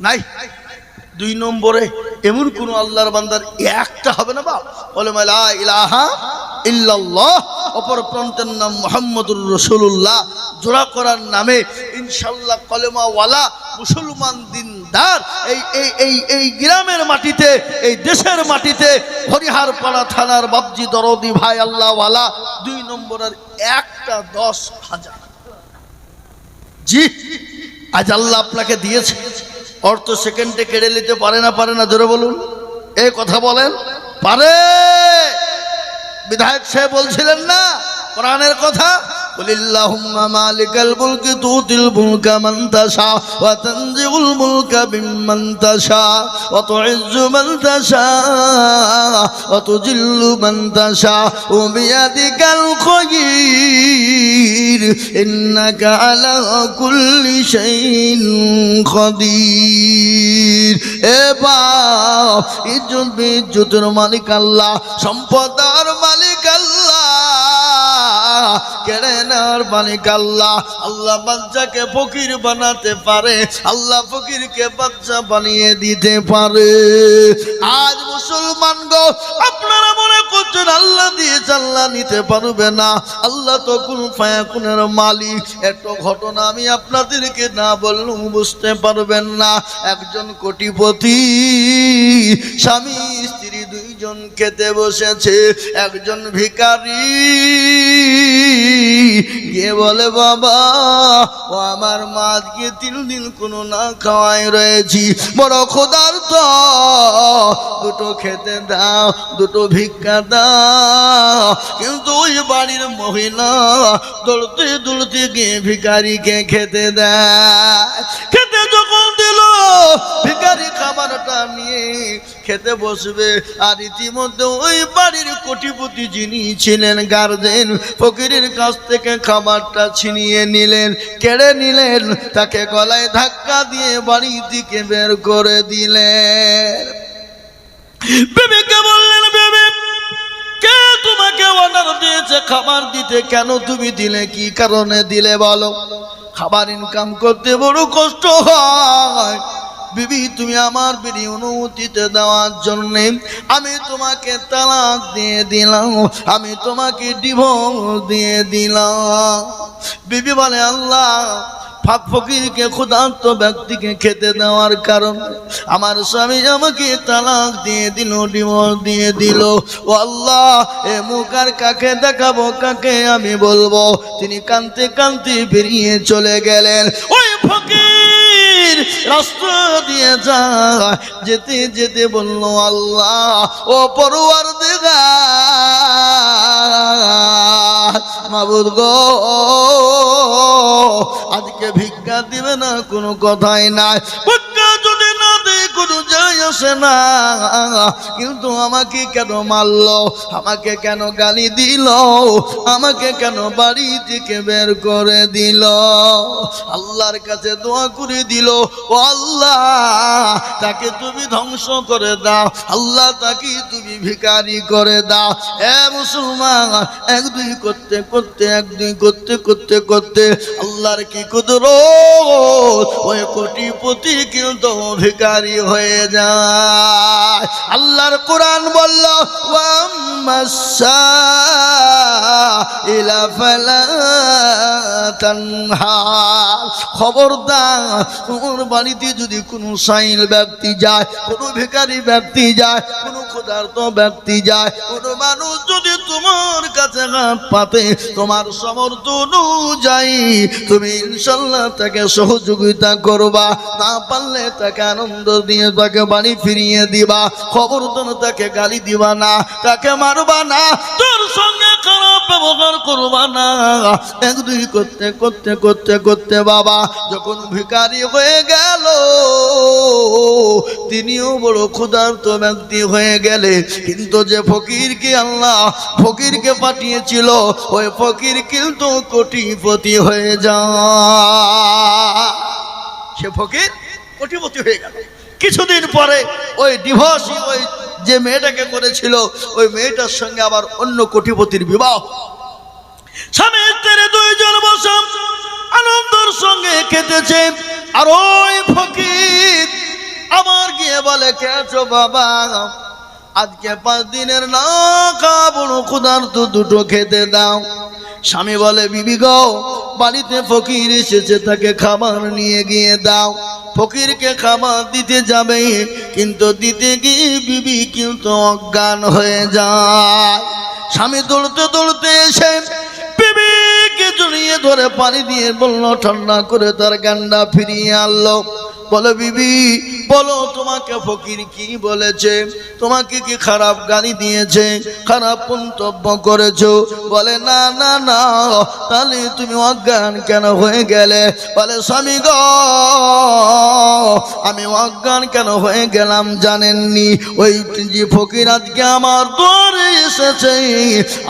নাই 2 নম্বরে এমন কোন আল্লাহর বান্দার একটা হবে না বাপ, বলে লা ইলাহা ইল্লাল্লাহ, অপর প্রান্তের নাম মুহাম্মদুর রাসূলুল্লাহ, জোড়া করার নামে ইনশাআল্লাহ কলেমাওয়ালা মুসলমান দিনদার এই গ্রামের মাটিতে, এই দেশের মাটিতে, হরিহারপাড়া থানার বাবজি দরদি ভাই আল্লাহওয়ালা 2 নম্বরের একটা 10,000। জি, আজ আল্লাহ আপনাকে দিয়েছে, অর্থ সেকেন্ডে কেড়ে নিতে পারে না? জোরে বলুন, এই কথা বলেন, পারে? বিধায়ক সাহেব বলছিলেন না কোরআনের কথা, কুলিল্লাহুম্মা মালিকাল মুলকি তুতিল মুলকা মান তাশা ওয়া তানজিউল মুলকা বিমান তাশা ওয়া তুইজ্জু মান তাশা ওয়া তুজিল্লু মান তাশা ওয়া বিয়াদিকাল খায়র ইন্নাকা আলা কুল্লি শাইইন কাদির। এ বাপ, ইজ্জত বিজ্জতের মালিক আল্লাহ, সম্পদের মালিক আল্লাহ, কেড়ে নেওয়ার মালিক আল্লাহ। আল্লাহ বাচ্চাকে ফকির বানাতে পারে, আল্লাহ ফকিরকে বাচ্চা বানিয়ে দিতে পারে। আজ মুসলমান গো, আপনারা মনে বলছেন আল্লাহ দিয়েছে, আল্লাহ নিতে পারবে না। আল্লাহ তো কুল ফায়াকুনের মালিক। একটা ঘটনা আমি আপনাদেরকে না বললেও বুঝতে পারবেন না। একজন কোটিপতি স্বামী স্ত্রী দুইজন খেতে বসেছে। একজন ভিখারি গিয়ে বলে, বাবা ও আমার মা আজকে 3 দিন কোনো না খাওয়াই রয়েছি, বড় ক্ষুধার্ত, দুটো খেতে দাও, দুটো ভিক্ষা দাও। কিন্তু ওই বাড়ির মহিলা দৌড়তে দৌড়তে গিয়ে ভিখারিকে খেতে দেয়। খেতে যখন দিল, ভিখারি খাবারটা নিয়ে খেতে বসবে, আর ইতিমধ্যে ওই বাড়ির কোটিপতি যিনি ছিলেন গার্জেন, ফকিরের কাছ থেকে খাবারটা ছিনিয়ে নিলেন, কেড়ে নিলেন, তাকে গলায় ধাক্কা দিয়ে বাড়ি থেকে বের করে দিলেন। বিবিকে বললেন, বিবি কে তোমাকে অর্ডার দিয়েছে খাবার দিতে? কেন তুমি দিলে? কি কারণে দিলে বলো? খাবার ইনকাম করতে বড় কষ্ট হয়। বিবি তুমি আমার বিড়ি অনুমতিতে দেওয়ার জন্যে আমি তোমাকে তালাক দিয়ে দিলাম, আমি তোমাকে ডিভোর্স দিয়ে দিলাম। বিবি বলে, আল্লাহ ফকিরকে ক্ষুধার্ত ব্যক্তিকে খেতে দেওয়ার কারণে আমার স্বামী আমাকে তালাক দিয়ে দিল, ডিভোর্স দিয়ে দিল। ও আল্লাহ, এ মুখ আর কাকে দেখাবো, কাকে আমি বলবো? তিনি কাঁদতে কাঁদতে বেরিয়ে চলে গেলেন। ওই ফকির রাস্তা দিয়ে যায়, যেতে যেতে বলল, আল্লাহ ও পরওয়ারদিগার, মাবুদ গো, আজকে ভিক্ষা দিবে না? কোনো কথাই নাই। ভিক্ষা যদি না দেয় কোনো যায় আসে না, কিন্তু আমাকে কেন মারলো, আমাকে কেন গালি দিল, আমাকে কেন বাড়ি থেকে বের করে দিল? আল্লাহর কাছে দোয়া করে দিল, ও আল্লাহ তাকে তুমি ধ্বংস করে দাও, আল্লাহ তাকে তুমি ভিখারি করে দাও। এ মুসলমান, এক দুই করতে করতে, এক দুই করতে করতে করতে আল্লাহর কি কুদরত, ওই কোটিপতি কিন্তু ভিখারি হয়ে যায়। আল্লাহর কোরআন বলল, ওয়াম্মাসসাইলা ফালা তানহার, খবরদার তোমার বাড়িতে যদি কোনো সাইল ব্যক্তি যায়, কোনো ভিখারি ব্যক্তি যায়, কোনো ক্ষুধার্ত ব্যক্তি যায়, কোনো মানুষ যদি তোমার কাছে হাত পাতে, তোমার সমর্থ অনুযায়ী তুমি ইনশাল্লাহ তাকে সহযোগিতা করবা, না পারলে তাকে আনন্দ দিয়ে তাকে বাড়ি ফিরিয়ে দিবা। খবরদার তাকে গালি দিবা না, তাকে মারবা না, তোর সঙ্গে খারাপ ব্যবহার করবা না। এক দুই করতে করতে করতে করতে বাবা যখন ভিখারি হয়ে গেল, তিনিও বড় ক্ষুধার্ত ব্যক্তি হয়ে গেলে। কিন্তু যে ফকিরকে আল্লাহ ফকিরকে পাঠিয়েছিল, ওই ফকির কিন্তু কোটিপতি হয়ে যায়। সে ফকির কোটিপতি হয়ে গেল। কিছুদিন পরে ওই ডিভোর্সি ওই যে মেয়েটাকে করেছিল, ওই মেয়েটার সঙ্গে আবার অন্য কোটিপতির বিবাহ। স্বামী স্ত্রী দুইজন বসে আনন্দের সঙ্গে খেতেছে, আর ওই ফকির আবার গিয়ে বলে, কেছো বাবা, আজকে 5 দিনের না খাবো, ক্ষুধার্ত দুটো খেতে দাও। স্বামী বলে, বিবি গো, বাড়িতে ফকির এসেছে, তাকে খাবার নিয়ে গিয়ে দাও। ফকিরকে খাবার দিতে যাবে, কিন্তু দিতে গিয়ে বিবি কিন্তু অজ্ঞান হয়ে যায়। স্বামী দৌড়তে দৌড়তে এসে বিবিকে জড়িয়ে ধরে পানি দিয়ে বলল, ঠান্ডা করে তার জ্ঞানটা ফিরিয়ে আনলো। বলো, বিবি বলো, তোমাকে ফকির কি বলেছে? তোমাকে কি খারাপ গালি দিয়েছে, খারাপ মন্তব্য করেছো? বলে, না না না। তাহলে তুমি অজ্ঞান কেন হয়ে গেলে? বলে, স্বামী গো, আমি অজ্ঞান কেন হয়ে গেলাম জানেননি? ওই যে ফকির আজকে আমার দরে এসেছে,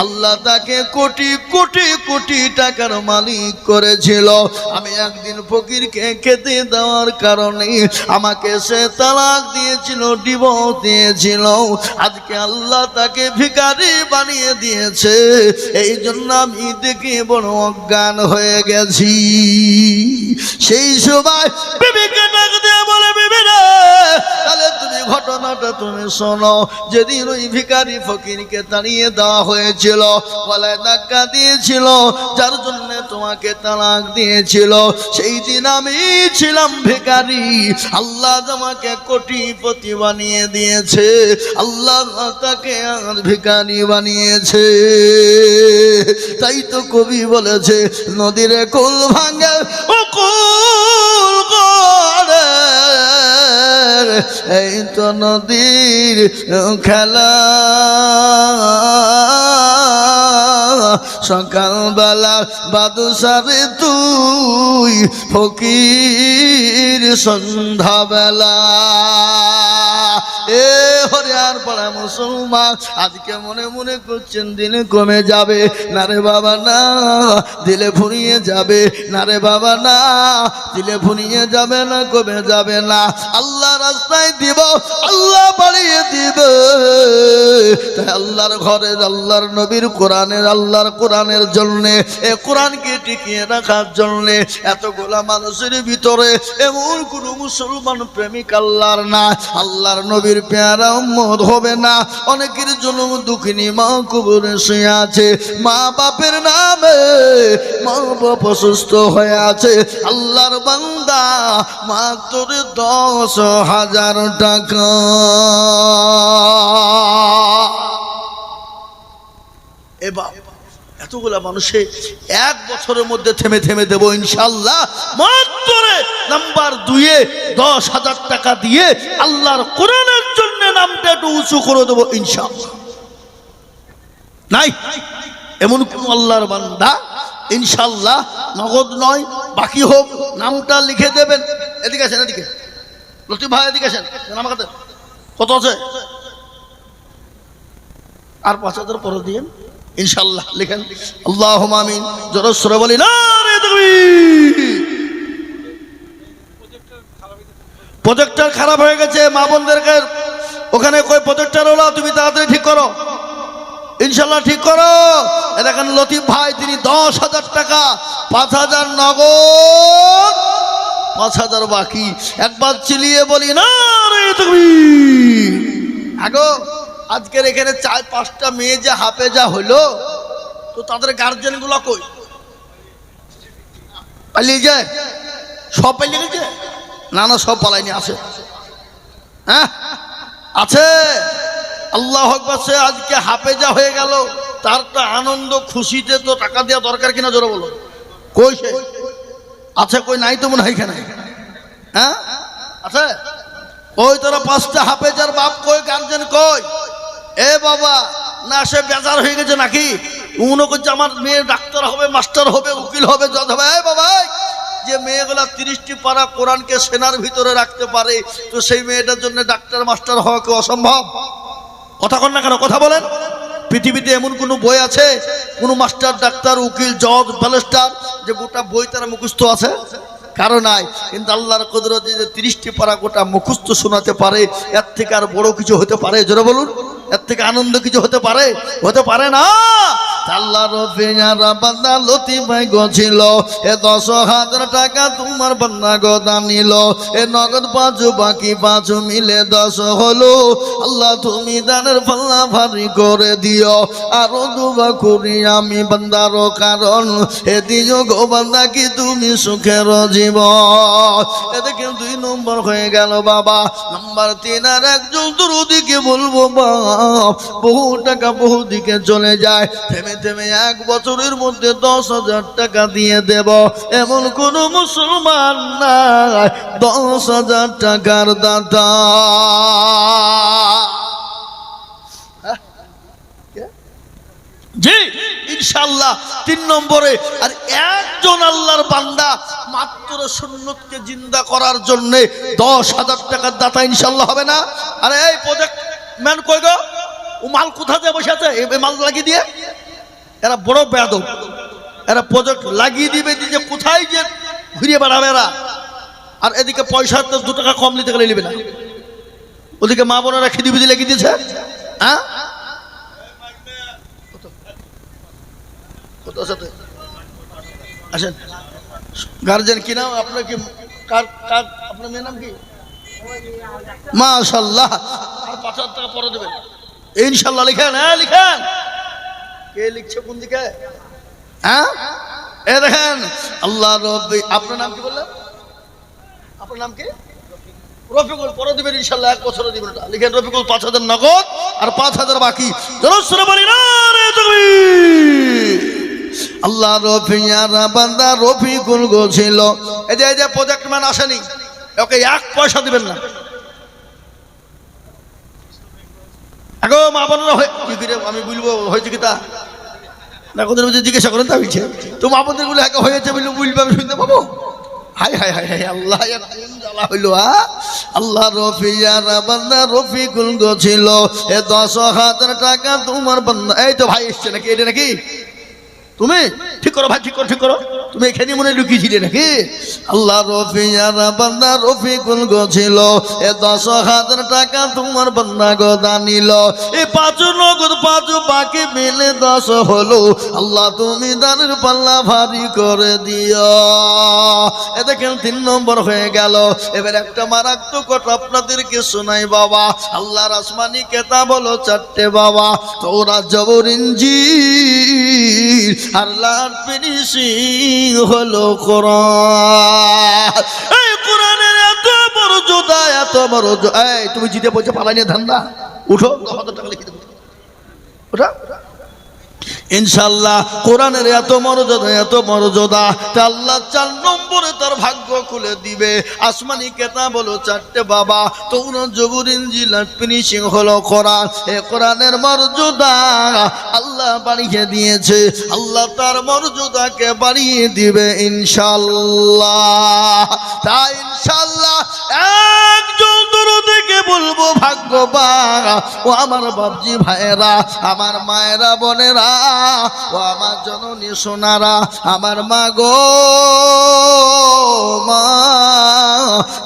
আল্লাহ তাকে কোটি কোটি কোটি টাকার মালিক করেছিল। আমি একদিন ফকিরকে খেতে দেওয়ার কারণে আমাকে সে তালাক দিয়েছিল, ডিভোর্স দিয়েছিল। আজকে আল্লাহ তাকে ভিখারি বানিয়ে দিয়েছে, এই জন্য আমি দেখে বড় অজ্ঞান হয়ে গেছি। সেই সময় বিবিকে ডাক দিয়ে বলে, বিবি রে, তাহলে তুমি ঘটনা ঘটনাটা তুমি শোনো। যেদিন ওই ভিখারি ফকিরকে তাড়িয়ে দেওয়া হয়েছিল, গলায় ধাক্কা দিয়েছিল, যার জন্য তোমাকে তালাক দিয়েছিল, সেই দিন আমি ছিলাম ভিখারি। আল্লাহ আমাকে কোটিপতি বানিয়ে দিয়েছে, আল্লাহ তাকে আর ভিখারি বানিয়েছে। তাই তো কবি বলেছে, নদীর কুল ভাঙে ও কুল গড়ে, এই তো নদীর খেলা। সকালবেলা বাদুসারে তুই ফকির সন্ধ্যাবেলা। এ হরিয়ার পাড়া মুসলমান, আজকে মনে মনে করছেন দিনে কমে যাবে, না রে বাবা না, দিলে ফুরিয়ে যাবে, না রে বাবা না, দিলে ফুরিয়ে যাবে না, কমে যাবে না। আল্লাহ রাস্তায় দিব, আল্লাহ বাড়িয়ে দিবে। তাই আল্লাহর ঘরে, আল্লাহর নবীর কোরআনের, আল্লাহর কোরআনের জন্যে, এ কোরআনকে টিকিয়ে রাখার জন্যে এতগুলা মানুষের ভিতরে এমন কোন মুসলমান প্রেমিক আল্লাহর না, আল্লাহর নবীর পেয়ারা উম্মত হবে না। অনেকের জন্ম দুঃখিনী মা কবরে শুয়ে আছে, মা বাপের নামে মা বাপ অসুস্থ হয়ে আছে, আল্লাহর বান্দা মাত্র 10,000 টাকা। এবার এতগুলা মানুষে এক বছরের মধ্যে থেমে থেমে দেবো ইনশাআল্লাহ। মাত্র নাম্বার 2-এ 10,000 টাকা দিয়ে আল্লাহর কোরআনের জন্য নামটা একটু উঁচু করে দেবো ইনশাআল্লাহ। নাই এমন কোন আল্লাহর বান্দা ইনশাআল্লাহ, নগদ নয় বাকি হোক, নামটা লিখে দেবেন। এদিকে আসেন, এদিকে লতিফ ভাই, এদিকে আসেন। আমার কাছে কত আছে? আর 5,000 পরে দিয়েন ইনশাআল্লাহ। লিখেন আল্লাহুম্মা আমিন। জোরে সরে বলি না রে তাকবীর। প্রজেক্টর খারাপ হয়ে গেছে, মা বোনদেরকে ওখানে কই প্রজেক্টর ওলা, তুমি তাড়াতাড়ি ঠিক করো ইনশাআল্লাহ, ঠিক করো। দেখেন লতিফ ভাই, তিনি 10,000 টাকা, 5,000 নগদ, 5,000 বাকি। একবার চিলিয়ে বলি না রে তাকবীর। আগো আজকের এখানে 4-5টা মেয়ে যে হাফেজা হইলো, তো তাদের গার্জেন গুলো কই? পালিয়ে যায়? সব পালিয়ে গেছে? না না, সব পালাইনি, আছে। হ্যাঁ আছে। আল্লাহু আকবার। সে আজকে হাফেজা হয়ে গেল, তার তো আনন্দ খুশিতে তো টাকা দেওয়া দরকার কিনা, জোরে বলো। কই সে আছে? কই নাই তো মনে হয় এখানে। হ্যাঁ আছে। ওই তোরা 5টা হাফেজার বাপ কই, গার্জেন কই? এ বাবা, না সে বেজার হয়ে গেছে নাকি? মনে করছে আমার মেয়ে ডাক্তার হবে, মাস্টার হবে, উকিল হবে, জজ হবে। এ বাবা, যে মেয়েগুলা 30টি পারা কোরআনকে সেনার ভিতরে রাখতে পারে, তো সেই মেয়েটার জন্য ডাক্তার মাস্টার হওয়া কি অসম্ভব? কথা কন না কেন? কথা বলেন। পৃথিবীতে এমন কোনো বই আছে, কোনো মাস্টার, ডাক্তার, উকিল, জজ, ব্যারিস্টার যে গোটা বই তারা মুখস্থ আছে? কারো নাই। কিন্তু আল্লাহর কুদরতে যে 30টি পারা গোটা মুখস্থ শোনাতে পারে, এর থেকে আর বড় কিছু হতে পারে? জোরে বলুন, এর থেকে আনন্দ কিছু হতে পারে? হতে পারে না। আল্লাহর পেয়ারা বান্দা লতিফ ভাই গছিল, এ 10,000 টাকা তোমার বান্দা গদা নিল, এ নগদ 5 বাকি 5 মিলে 10 হলো। আল্লাহ তুমি দানের পাল্লা ভারী করে দিও, আরো দুবা করি আমি বান্দার, কারণ এ দিও গো বান্দা কি তুমি সুখের জীবন। এদিকে 2 নম্বর হয়ে গেল বাবা। নাম্বার 3, আর একজন দুরুদিকে বলবো বাপ, বহু টাকা বহু দিকে চলে যায়, থেমে থেমে 1 বছরের মধ্যে 10,000 টাকা দিয়ে দেব, এমন কোন মুসলমান নাই 10,000 টাকার দাতা। জি ইনশাআল্লাহ। 3 নম্বরে, আর একজন আল্লাহর বান্দা মাত্র সুন্নতকে জিন্দা করার জন্য 10,000 টাকার দাতা ইনশাআল্লাহ হবে না? আরে এই প্রজেক্ট ম্যান কই গো? ও মাল কোথা দিয়ে বসে আছে? এই মাল লাগিয়ে দিয়ে এরা বড় বেয়াদব, এরা প্রজেক্ট লাগিয়ে দিবে, যে কোথায় যে ঘুরিয়ে বেড়াবে এরা। আর এদিকে পয়সা তো 2 টাকা কম নিতে গেলে নিবে না, ওদিকে মা বোনেরা খিদি বিদি লাগিয়ে দিয়েছে। হ্যাঁ আসেন। গার্জেন কি নাম আপনার? কি কার কার আপনার মেয়ের নাম কি? মাশাআল্লাহ। আর 5,000 টাকা পরে দেবেন ইনশাআল্লাহ। লিখেন, হ্যাঁ লিখেন। কে লিখছে কোন দিকে? হ্যাঁ এ দেখেন আল্লাহ রব্বি। আপনার নাম কি বললেন? আপনার নাম কি? রফিকুল। পরে দিবেন ইনশাআল্লাহ, 1 বছরে দিবেন। এটা লিখেন রফিকুল, 5,000 নগদ আর 5,000 বাকি। জোরে বলি নারে তাকবীর। আল্লাহ রফিয়ারা বান্দা রফিকুল গো ছিল। এই যে প্রজেক্ট ম্যান আসেনি, ওকে 1 পয়সা দিবেন না। আগো মা বোনেরা কি করে আমি বলবো হয়েছে কি তা না, ওদের মধ্যে জিজ্ঞাসা করেন তা বলছে তো মা বোনদের গুলো একা হয়েছে বলবো, আমি শুনতে পাবো? হাই হাই হাই হাই আল্লাহ জ্বালা হইলো। আল্লাহ রফিয়ারা বান্দা রফিকুল গো ছিল। 10,000 টাকা তোমার বান্দা। এই তো ভাই এসছে নাকি? এটা নাকি তুমি? ঠিক করো ভাই, ঠিক করো। তুমি এখানে মনে লুকিয়েছিলে নাকি? আল্লাহ রফিয়ারা বান্দা রফিকুল গো ছিল। 10,000 টাকা তোমার বান্দা গো দানিল। এই 5 নগদ 5 বাকি মিলে 10 হলো। আল্লাহ তুমি দানের পাল্লা ভারী করে দিও। এ দেখেন 3 নম্বর হয়ে গেল। এবার একটা মারাত্মক কথা আপনাদেরকে শোনাই বাবা। আল্লাহর আসমানি কিতাব হলো 4টে বাবা, তাওরাত, জবর, ইনজিল আর লাট ফিনিশিং হলো কোরআন। এই কোরআনের এত বড় যোদ্ধা, এত বড়। এই তুমি জিতে বলছো পালাই নিয়ে ধান্দা, উঠো 10,000 টাকা লিখে দেবো, ওঠা। ইনশাআল্লাহ কোরআনের এত মর্যাদা তা আল্লাহ 4 নম্বরে তার ভাগ্য খুলে দিবে। আসমানি কিতাব হলো 4টে বাবা, তাওরাত, জবর, ইনজিল আর ফিনিশিং হলো কোরআন। এই কোরআনের মর্যাদা আল্লাহ বাড়িয়ে দিয়েছে। আল্লাহ তার মর্যাদাকে বাড়িয়ে দিবে ইনশাআল্লাহ। তাই ইনশাআল্লাহ একজন দরুদকে বলবো ভাগ্যবান। ও আমার বাপজি ভাইয়েরা, আমার মায়েরা, বোনেরা, ও আমার জননী সোনারা, আমার মা গো মা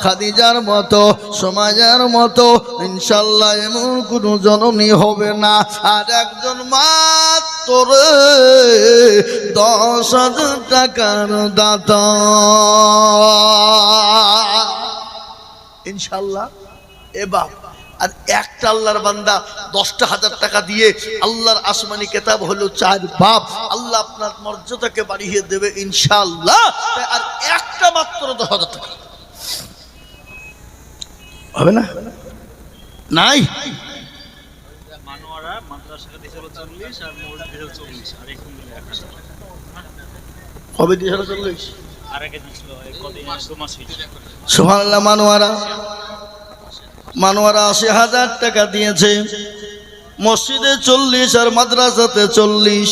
খাদিজার মতো, সমাজের মতো ইনশাআল্লাহ এমন কোনো জননী হবে না। আর একজন মাত্র 10,000 টাকার দাতা ইনশাআল্লাহ। এবার আর একটা আল্লাহর বান্দা 10,000 টাকা দিয়ে আল্লাহর আসমানি কিতাব হলো 4 বাপ। আল্লাহ আপনার মর্যাদাকে বাড়িয়ে দেবে ইনশাআল্লাহ। আর একটা মাত্র 10,000 টাকা হবে না? নাই মানোয়ারা মাদ্রাসা দিছিল 40 আর মসজিদ দিছিল 40 আর এখন মিলে 1,000 কবে দিয়েছিল? 40 আর আগে দিছিল কতদিন 2 মাস হইছে। সুবহানাল্লাহ। মানোয়ারা 80,000 টাকা দিয়েছে। মসজিদে 40 আর মাদ্রাসাতে 40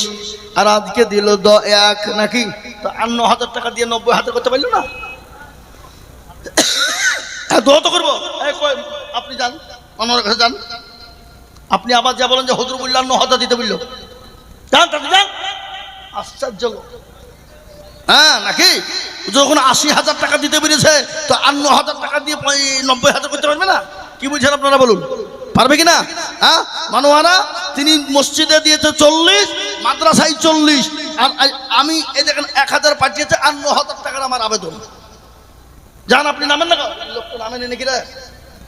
আর আজকে দিল 1 নাকি? তো 9,000 টাকা দিয়ে 90,000 করতে পারলো না? দোয়া তো করবো। আপনি যান মানোয়ারের কাছে যান, আপনি আবার যা বলেন যে হুজুর বললেন 9,000 দিতে বললো, যান তাতে যান। আশ্চর্য হ্যাঁ নাকি? যখন 80,000 টাকা দিতে পেরেছে তো 9,000 টাকা দিয়ে 90,000 করতে পারবে না? কি বুঝছেন আপনারা বলুন, পারবে কিনা? হ্যাঁ মানোয়ারা তিনি মসজিদে দিয়েছে 40, মাদ্রাসায় 40 আর আমি এই দেখেন 1,000 পাঠিয়েছে। 9,000 টাকার আমার আবেদন। যান আপনি নামেন না, লোকটা নামেন নাকি রে?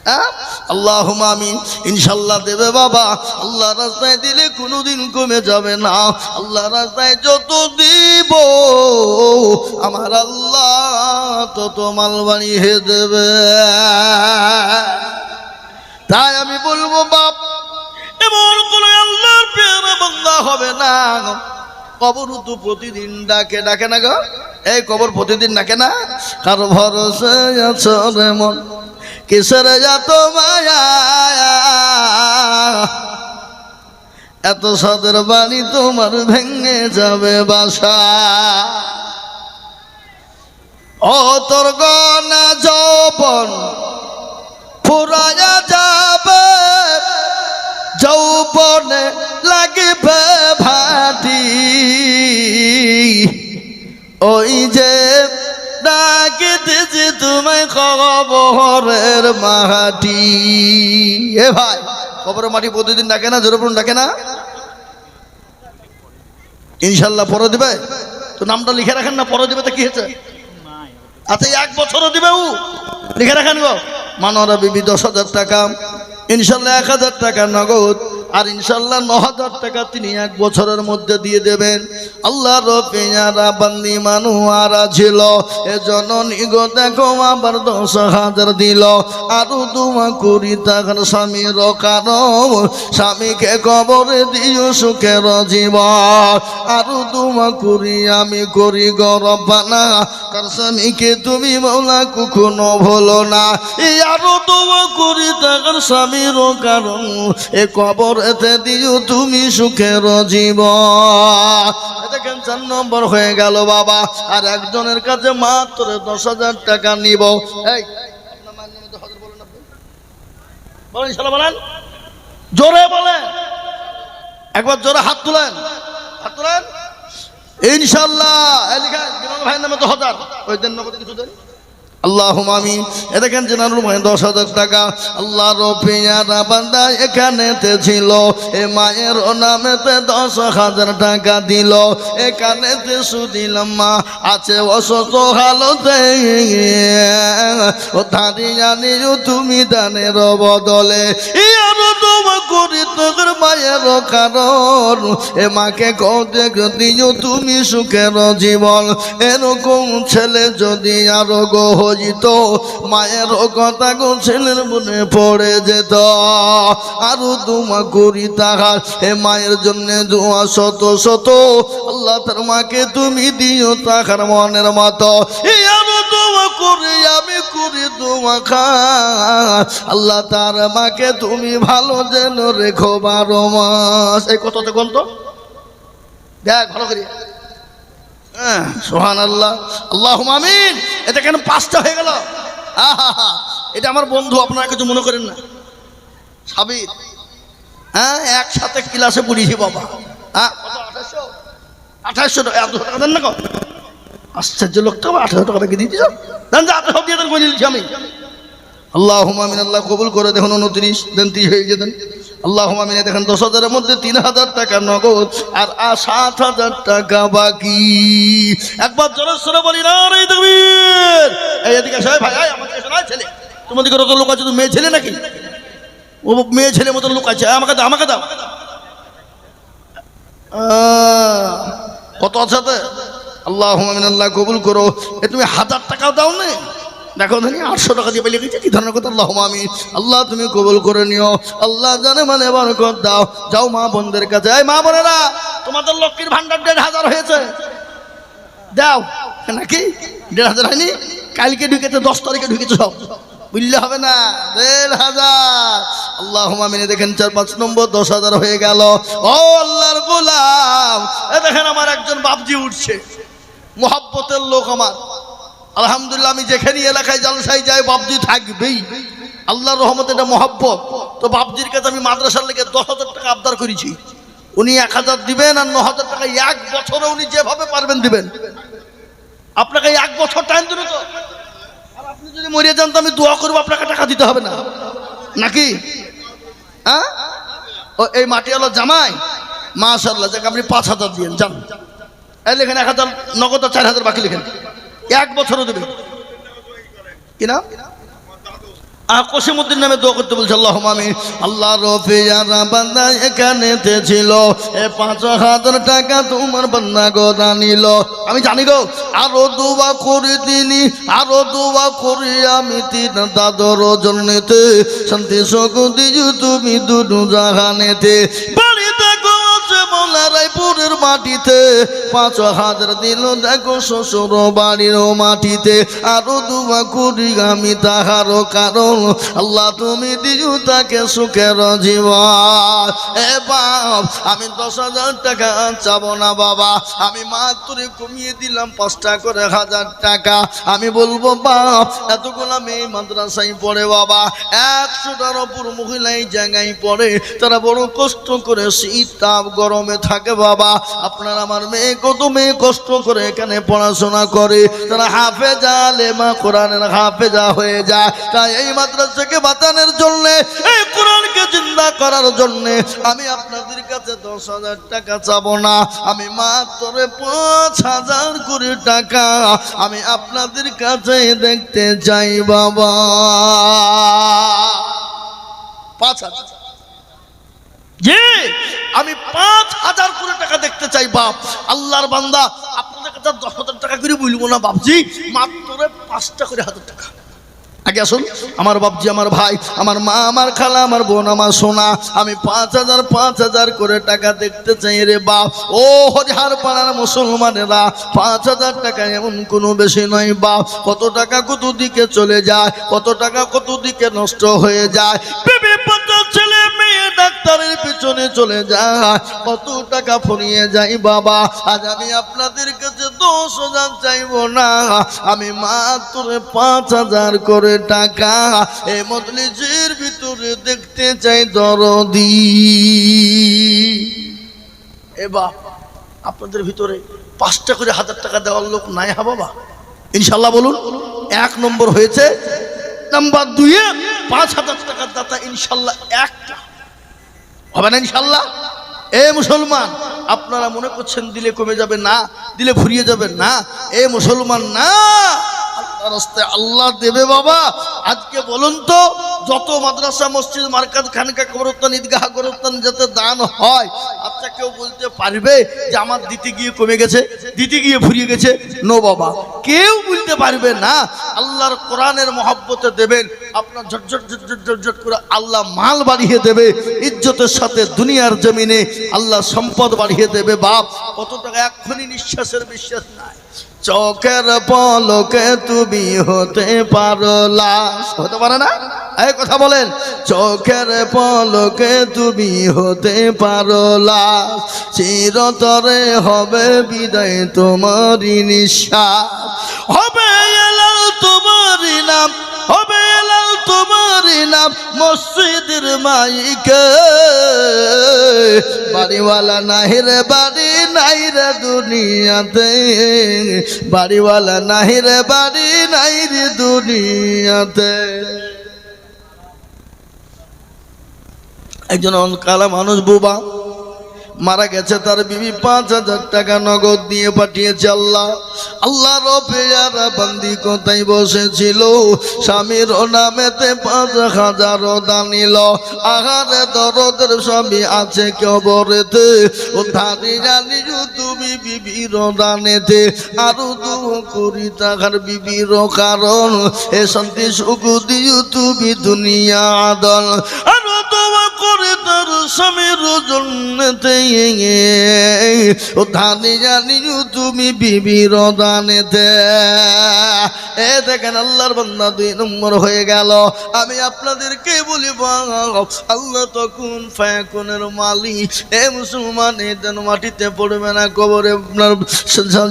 হ্যাঁ আল্লাহুম্মা আমিন। ইনশাআল্লাহ দেবে বাবা। আল্লাহ রাস্তায় দিলে কোনোদিন কমে যাবে না। আল্লাহ রাস্তায় যত দিব আমার আল্লাহ তত মাল বানিয়ে দেবে। তাই আমি বলবো বাপ, এমন কোন আল্লাহর পেয়ারা বান্দা হবে না। কবর তো প্রতিদিন ডাকে না গো? এই কবর প্রতিদিন ডাকে না? কার ভরসা আছো রে মন, কিসের এত মায়া, এত সাদের বাণী তোমার ভেঙে যাবে বাসা। ও তোর গনা যৌবন ফুরায়া যাবে, যৌবনে লাগবে ভাটি। ওই যে ডাকিতেছি তোমায় কবরের মাটি। এ ভাই কবরের মাটি প্রতিদিন ডাকে না? জোরে বলুন ডাকে না? ইনশাল্লাহ পরে দিবে তো। নামটা লিখে রাখেন না, পরে দিবে তো কি হয়েছে? আচ্ছা 1 বছরও দিবে ও লিখে রাখেন গো। মানোয়ারা বিবি 10,000 টাকা, ইনশাল্লাহ 1,000 টাকা নগদ, আর ইনশাল্লাহ 9,000 টাকা তিনি 1 বছরের মধ্যে দিয়ে দেবেন। আল্লাহ রবিয়ারা বান্দি মানুয়ারা ছিল, এজন্য নিগো দেখো আবার 10,000 দিল। আরো দোয়া করি তার স্বামীর কারণ, স্বামীকে কবরে দিও সুখের জীবন। আরো দোয়া করি আমি করি গরবানা, তার স্বামীকে তুমি মৌলা কখনো ভুলো না। এই আরো দোয়া করি তার স্বামীর কারণ, এ কবরেতে দিও তুমি সুখের জীবন। দেখেন 4 নম্বর হয়ে গেল বাবা। আর একজনের কাছে মাত্র 10,000 টাকা নিব। এই বলেন ইনশাআল্লাহ, বলেন জোরে বলেন, একবার জোরে হাত তুলেন, হাত তুলেন ইনশাআল্লাহ। ভাইয়ের নামে 10,000 ওই দেন, নগদ কিছু দেন। আল্লাহুম্মা আমিন। এ দেখেন জেনারেল ভাই 10,000 টাকা। আল্লাহ রবিয়ারা বান্দা এখানেতে ছিল, এ মায়ের নামেতে 10,000 টাকা দিল। এখানেতে শুনিলাম মা আছে অসুস্থ হালতে, ও ধারিয়া নিও তুমি দানের বদলে। আরো দোয়া করি তোর মায়ের কারণ, এ মাকে কদে দিও তুমি সুখের জীবন। এরকম ছেলে যদি আরো গো হইত, মায়ের কথা গো ছেলের মনে পড়ে যেত। আরো দোয়া করি তাহার, এ মায়ের জন্য দোয়া শত শত। আল্লাহ তার মাকে তুমি দিও তাহার মনের মতো। আরো দোয়া করি আমি করি দোয়া খা, আল্লাহ তার মাকে তুমি ভালো যেন রেখো 12 মাস। এই কত দেখুন তো, দেখ ভালো করি। সুবহানাল্লাহ, আল্লাহুম্মা আমিন। এটা কেন 5টা হয়ে গেল? এটা আমার বন্ধু, আপনারা কিছু মনে করেন না। সাবির, হ্যাঁ একসাথে ক্লাসে পড়িয়েছি বাবা। হ্যাঁ 2800 টাকা, 100 টাকা দেন না কো? আশ্চর্য লোক তো, 1800 টাকা রেখে দিয়েছি। দেন যে 1800 দিয়ে দেন, করে দিচ্ছি আমি। আল্লাহুম্মা আমিন। আল্লাহ কবুল করে। দেখুন 29 দেন, 30 হয়ে যেতেন। আল্লাহুম্মা আমিন। দেখেন 10,000-এর মধ্যে 3,000 টাকা নগদ, আর 7,000 টাকা বাকি। একবার জোরে সরে বলি না রে তাকবীর। এই এদিকে আসো ভাই, আমাকে শোনা ছেলে, তোমাদের কত লোক আছে? তুমি মেয়ে ছেলে নাকি? ও মেয়ে ছেলে মতো লোক আছে, আমাকে দাও, আমাকে দাও। কত আছে? আল্লাহুম্মা আমিন। আল্লাহ কবুল করো। এ তুমি 1,000 টাকাও দাও না, দেখো ধনী 800 টাকা দিয়ে পেলে গেছে, কি ধরনের কথা। আল্লাহুম্মা আমিন। আল্লাহ তুমি কবুল করে নিও। আল্লাহ জানে মানে বরকত দাও। যাও মা বোনদের কাছে, এই মা বোনেরা তোমাদের লক্ষ্মীর ভান্ডার 1,500 হয়েছে, দাও। নাকি 1,500 হয়নি? কালকে ঢুকেছে, 10 তারিখে ঢুকেছে, সব বুঝলে হবে না। 1,500। আল্লাহুম্মা আমিন। দেখেন 4-5 নম্বর 10,000 হয়ে গেল। ও আল্লাহর গোলাম, এ দেখেন আমার একজন বাপজি উঠছে, মোহাব্বতের লোক আমার। আলহামদুলিল্লাহ, আমি যেখানে এলাকায় জালসায় যাই বাপজি থাকবেই। আল্লাহর রহমতে এটা মহব্বত। তো বাপজির কাছে আমি মাদ্রাসার লেগে 10,000 টাকা আবদার করেছি। উনি 1,000 দিবেন, আর 9,000 টাকা 1 বছরে উনি যেভাবে পারবেন দিবেন। আপনাকে 1 বছর টাইম দিল তো, আর আপনি যদি মরে যান তো আমি দোয়া করবো, আপনাকে টাকা দিতে হবে না নাকি? হ্যাঁ, ও এই মাটিওয়ালা জামাই মাশাআল্লাহ, যাকে আপনি 5,000 দিয়েন, যান। এই লেখেন 1,000 নগদ, 4,000 বাকি লেখেন, 1 বছরও দেবে কিনা? কোসিমউদ্দিন নামে দোয়া করতে বলছে। আল্লাহুম্মা আমিন। আল্লাহ রফিয়ারা বান্দা এখানেতে ছিল, এ 5,000 টাকা তোমার বান্দা গো দানিল। আমি জানি গো, আরো দোয়া করি তিনি, আরো দোয়া করি আমি তিন দাদর জন্যতে, শান্তি সুখ দিও তুমি দুনু জাহানেতে। বাড়িতে গো আছে মোলা রায়পুরের মাটিতে, 5,000 দিল দেখো শ্বশুর বাড়ির মাটিতে। আরো দোয়া করি আমি তাহারও কারণ, আল্লাহ তুমি দিও তাকে সুখের জীবন। এ বাপ, আমি 10,000 টাকা চাবো না বাবা, আমি মাত্র কমিয়ে দিলাম 5টা করে 1,000 টাকা। আমি বলবো বাপ, এতগুলো মেয়ে মাদ্রাসায় পড়ে বাবা, 100টার ওপর মহিলা এই জায়গায় পড়ে, তারা বড় কষ্ট করে শীত তাপ গরমে থাকে বাবা। আপনার আমার মেয়ে, কত মেয়ে কষ্ট করে এখানে পড়াশোনা করে, তারা হাফেজা আলেমা কোরআনের হাফেজা হয়ে যায়। তাই এই মাদ্রাসাকে বাঁচানোর জন্য, এই কোরআনকে জিন্দা করার জন্য আমি আপনাদের কাছে 10,000 টাকা চাবো না, আমি মাত্র 5,000 করে টাকা আমি আপনাদের কাছে দেখতে চাই বাবা। 5,000, জি আমি 5,000 করে টাকা দেখতে চাই বাপ। আল্লাহর বান্দা আপনাদের কাছে 10,000 টাকা করে বলবো না বাপজি, মাত্র 5টা করে 1,000 টাকা। আগে আসুন আমার বাপজি, আমার ভাই, আমার মা, আমার খালা, আমার বোন, আমার সোনা, আমি 5,000 করে টাকা দেখতে চাই রে বাপ। ও হরিহার পাড়ার মুসলমানেরা, 5,000 টাকা এমন কোনো বেশি নয় বাপ। কত টাকা কত দিকে চলে যায়, কত টাকা কত দিকে নষ্ট হয়ে যায়। ছেলে মেয়ে ডাক্তারের পিছনে চলে যায়, কত টাকা ফুরিয়ে যায় বাবা। আজ আমি আপনাদের কাছে 10,000 চাইবো না, আমি মাত্র 5,000 করে টাকা এই মজলিসের ভিতরে দেখতে চাই দরদি। এ বাপ, আপনাদের ভিতরে 5টা করে 1,000 টাকা দেওয়ার লোক নাই হা বাবা? ইনশাল্লাহ বলুন। 1 নম্বর হয়েছে। নাম্বার 2-এ 5,000 টাকার দাতা ইনশাল্লাহ একটা হবে না ইনশাল্লাহ। এ মুসলমান, আপনারা মনে করছেন দিলে কমে যাবে, না দিলে ফুরিয়ে যাবে, না এ মুসলমান না, রাস্তায় আল্লাহ দেবে বাবা। আজকে বলুন তো, যত মাদ্রাসা মসজিদ মার্কাজ খানকা কবরস্থান ঈদগাহ কবরস্থান যাতে দান হয়, আচ্ছা কেউ বলতে পারবে যে আমার দিতে গিয়ে কমে গেছে, দিতে গিয়ে ফুরিয়ে গেছে? নো বাবা, কেউ বলতে পারবে না। আল্লাহর কোরআনের মহব্বতে দেবেন, আপনার ঝটঝট ঝটঝট ঝটঝট করে আল্লাহ মাল বাড়িয়ে দেবে, ইজ্জতের সাথে দুনিয়ার জমিনে আল্লাহ সম্পদ বাড়িয়ে দেবে বাপ। কত টাকা এক্ষুনি নিঃশ্বাসের বিশ্বাস নাই। চোখের পলকে তুমি হতে পারো লাশ, হতে পারে না? এই কথা বলেন, চোখের পলকে তুমি হতে পারো লাশ, চিরতরে হবে বিদায় তোমারই নিঃশ্বাস, হবে এলাল তোমারই নাম, হবে এলাল তোমারই নাম মসজিদের মাইকে। বাড়িওয়ালা নাহি রে বাড়ি নাই রে দুনিয়াতে, বাড়িওয়ালা নাহি রে বাড়ি নাই রে দুনিয়াতে। একজন কালা মানুষ বুবা মারা গেছে, তার বিবি 5,000 টাকা নগদ দিয়ে পাঠিয়েছে। আল্লাহ আল্লাহ রবেয়ারা বান্দি কোথায় বসেছিল, স্বামীর নামেতে 5,000 দানিল, আহারে দরদের স্বামী আছে কবরেতে, ও ধারি জানি তুমি বিবির দানেতে, আরো দু করি টাকার বিবির কারণ, এ শান্তি সুখ দিও তুমি দুনিয়া আদল, আরো দোয়া করে তার স্বামীর জন্যতে, ও ধানি জানি তুমি বিবির দানেতে। এ দেখেন আল্লাহর বান্দা 2 নম্বর হয়ে গেল। আমি আপনাদেরকে বলিব, আল্লাহ তখন ফায়াকুনের মালিক। এ মুসলমান, এদিন মাটিতে পড়বে না, কবরে আপনার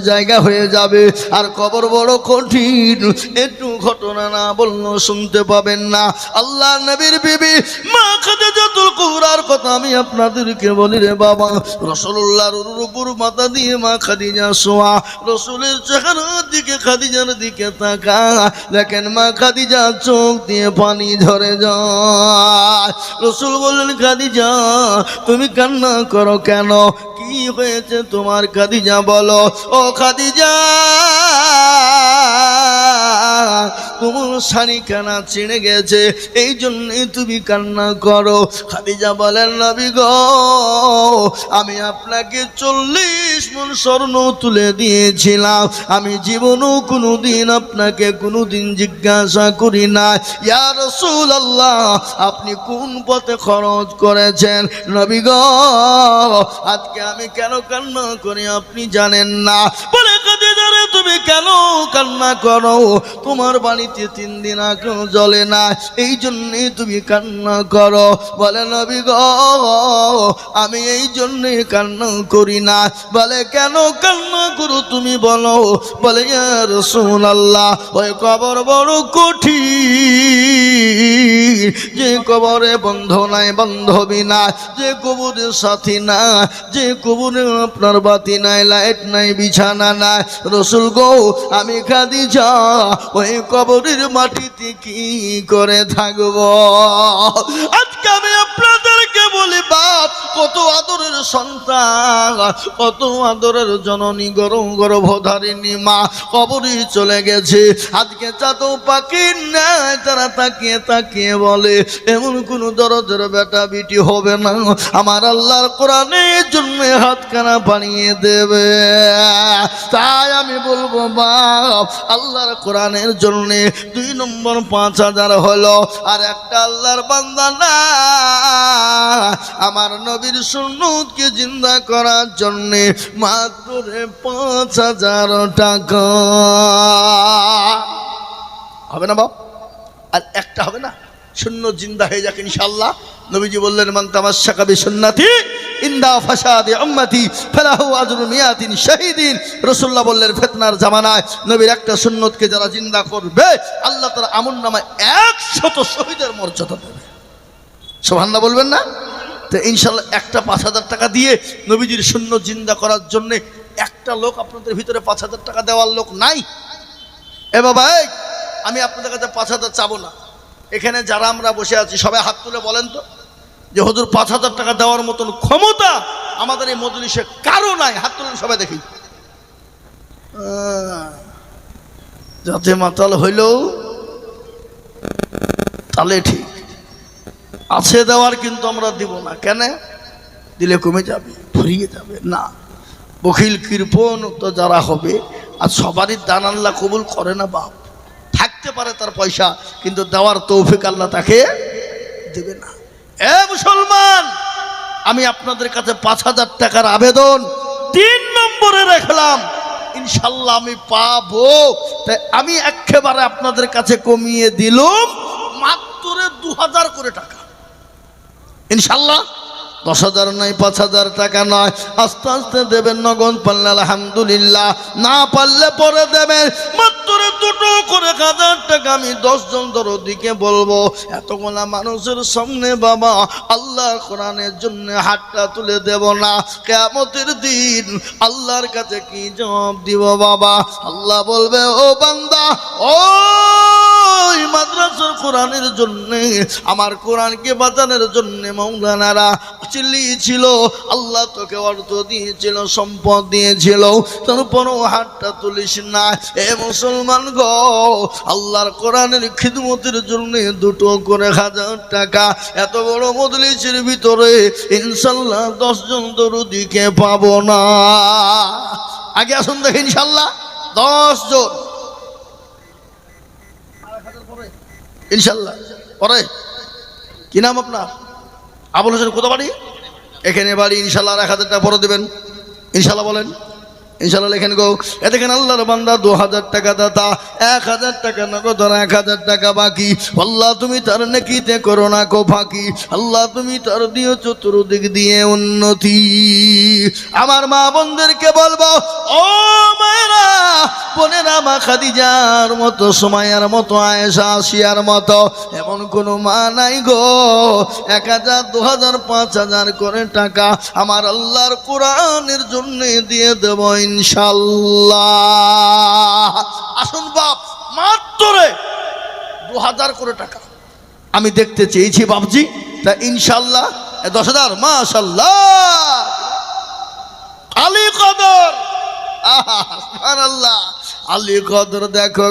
জায়গা হয়ে যাবে। আর কবর বড় কঠিন, একটু ঘটনা না বললো শুনতে পাবেন না। আল্লাহ নবীর বিবি মা খাদিজাতুল কুবরার কথা আমি আপনাদেরকে বলি রে বাবা। রাসূলুল্লাহর উপর মাথা দিয়ে মা খাদিজা শোয়া, রাসূলের চেহারার দিকে খাদিজার দিকে তাকা, দেখেন মা খাদিজা চোখ দিয়ে পানি ঝরে যায়। রাসূল বললেন, খাদিজা তুমি কান্না করো কেন, কি হয়েছে তোমার খাদিজা বলো। ও খাদিজা, তোমার শাড়ি কানা ছিঁড়ে গেছে, এই জন্যে তুমি কান্না করো। খাদিজা বলেন, নবী গো, আমি আপনাকে 40 মণ স্বর্ণ তুলে দিয়েছিলাম, আমি জীবনও কোনোদিন আপনাকে কোনোদিন জিজ্ঞাসা করি না, ইয়া রাসূলুল্লাহ আপনি কোন পথে খরচ করেছেন। নবী গো, আজকে আমি কেন কান্না করি আপনি জানেন না। বলে, খাদিজা রে তুমি কেন কান্না করো, তোমার বাড়িতে 3 দিন আগে জ্বলে না, এই জন্যে তুমি কান্না করো। বলে, নবী গো, আমি এই জন্যে কান্না করি না। বলে, কেন কান্না করো তুমি বলো। বলে, ইয়া রাসূলুল্লাহ ওই কবর বড় কঠিন, যে কবরে বন্ধু নাই বান্ধবী নাই, যে কবরের সাথী না, যে কবরে আপনার বাতি নাই, লাইট নাই, বিছানা নাই। রাসূল গো, আমি খাদিজা ওই কবরের মাটিতে কি করে থাকবো। আজকে আমি আপনাদের মাকে বলি বাপ, কত আদরের সন্তান, কত আদরের জননী, গর্ভধারিণী মা কবরে চলে গেছে। আজকে চাঁদও পাখির ন্যায় তারা তাকিয়ে তাকিয়ে বলে এমন কোন দরদের বেটা বিটি হবে না আমার আল্লাহর কোরআনের জন্য হাতখানা বানিয়ে দেবে। তাই আমি বলবো বাপ, আল্লাহর কোরআনের জন্য 2 নম্বর 5000 হলো, আর একটা আল্লাহর বান্দা না আমার নবীর সুন্নতকে জিন্দা করার জন্য মাত্র 5000 টাকা হবে না বাপ? আর একটা হবে না, সুন্নত জিন্দা হয়ে যাক ইনশাআল্লাহ। নবীজি বললেন মান তামাশশাকা বিসুন্নতি ইনদা ফাসাদি উম্মতি ফালাহু আজরু মিয়াতিন শাহীদিন। রাসূলুল্লাহ বললেন ফিতনার জামানায় নবীর একটা সুন্নতকে যারা জিন্দা করবে আল্লাহ তাআলা আমলনামায় 100 শহীদের মর্যাদা দেবে। সুবহানাল্লাহ বলবেন না? তো ইনশাআল্লাহ একটা 5000 টাকা দিয়ে নবীজির সুন্নত জিন্দা করার জন্য একটা লোক আপনাদের ভিতরে 5000 টাকা দেওয়ার লোক নাই? এ বাবা, আমি আপনাদের কাছে 5000 চাবো না। এখানে যারা আমরা বসে আছি সবাই হাত তুলে বলেন তো যে হুজুর 5000 টাকা দেওয়ার মতন ক্ষমতা আমাদের এই মজলিসে কারো নাই। হাত তুলেন সবাই দেখি। যাতে মাতাল হইলেও তাহলে ঠিক আছে দেওয়ার, কিন্তু আমরা দিব না। কেন? দিলে কমে যাবে, ফুরিয়ে যাবে না। বখিল কৃপণ তো যারা হবে, আর সবারই দান আল্লাহ কবুল করে না বাপ। থাকতে পারে তার পয়সা, কিন্তু দেওয়ার তৌফিক আল্লাহ তাকে দেবে না। এ মুসলমান, আমি আপনাদের কাছে 5000 টাকার আবেদন 3 নম্বরে রাখলাম, ইনশাল্লাহ আমি পাবো। তাই আমি একেবারে আপনাদের কাছে কমিয়ে দিলাম মাত্র 2000 করে টাকা ইনশাল্লাহ। 10,000 নয়, 5000 টাকা নয়, আস্তে আস্তে দেবেন। নগদ পারলে আলহামদুলিল্লাহ, না পারলে পরে দেবেন। মাত্র 2 করে 1000 টাকা আমি 10 জন দরদিকে বলবো। এতগুলা মানুষের সামনে বাবা আল্লাহর কোরআনের জন্য হাতটা তুলে দেব না। কিয়ামতের দিন আল্লাহর কাছে কি জবাব দিব বাবা? আল্লাহ বলবে ও বান্দা, ওই মাদ্রাসার কোরআনের জন্য, আমার কোরআনকে বাঁচানোর জন্য মাওলানারা চিল্লিয়েছিল, আল্লাহ তোকে অর্থ দিয়েছিল, সম্পদ দিয়েছিল, তারপরও হাতটা তুলিস না। এ মুসলমান গো, আল্লাহর কোরআনের খিদমতের জন্য 2 করে 1000 টাকা। এত বড় মজলিসের ভিতরে ইনশাল্লাহ 10 জন দরদিকে পাবো না। আগে আসুন দেখে ইনশাল্লাহ 10 জন ইনশাল্লাহ পরে। কি নাম আপনার? আবুল হোসেন। কোথা বাড়ি? এখানে বাড়ি। ইনশাল্লাহ 1000 টাকা পরে দেবেন ইনশাল্লাহ। বলেন ইনশাল্লাহ। লেখেন গো, এতেখান আল্লাহর বান্দা 2000 টাকা দাতা, 1000 টাকা নগদ, 1000 টাকা বাকি। আল্লাহ তুমি তার নেকিতে করো না কো ফাঁকি। আল্লাহ তুমি তার দিও চতুর্দিক দিয়ে উন্নতি। আমার মা বোনদেরকে বলবো, ও মায়েরা বোনেরা, মা খাদিজার মতো, সুমাইয়ার মতো, আয়েশা, আসিয়ার মতো এমন কোনো মা নাই গো। 1000, 2000, 5000 করে টাকা আমার আল্লাহর কোরআনের জন্য দিয়ে দেব ইনশাল্লাহ। আসুন বাপ, মাত্র 2000 করে টাকা আমি দেখতে চেয়েছি বাপজি। তা ইনশাল্লাহ 10,000। মাশাল্লাহ, আলী কদর, সুবহানাল্লাহ, আলী কদর দেখো।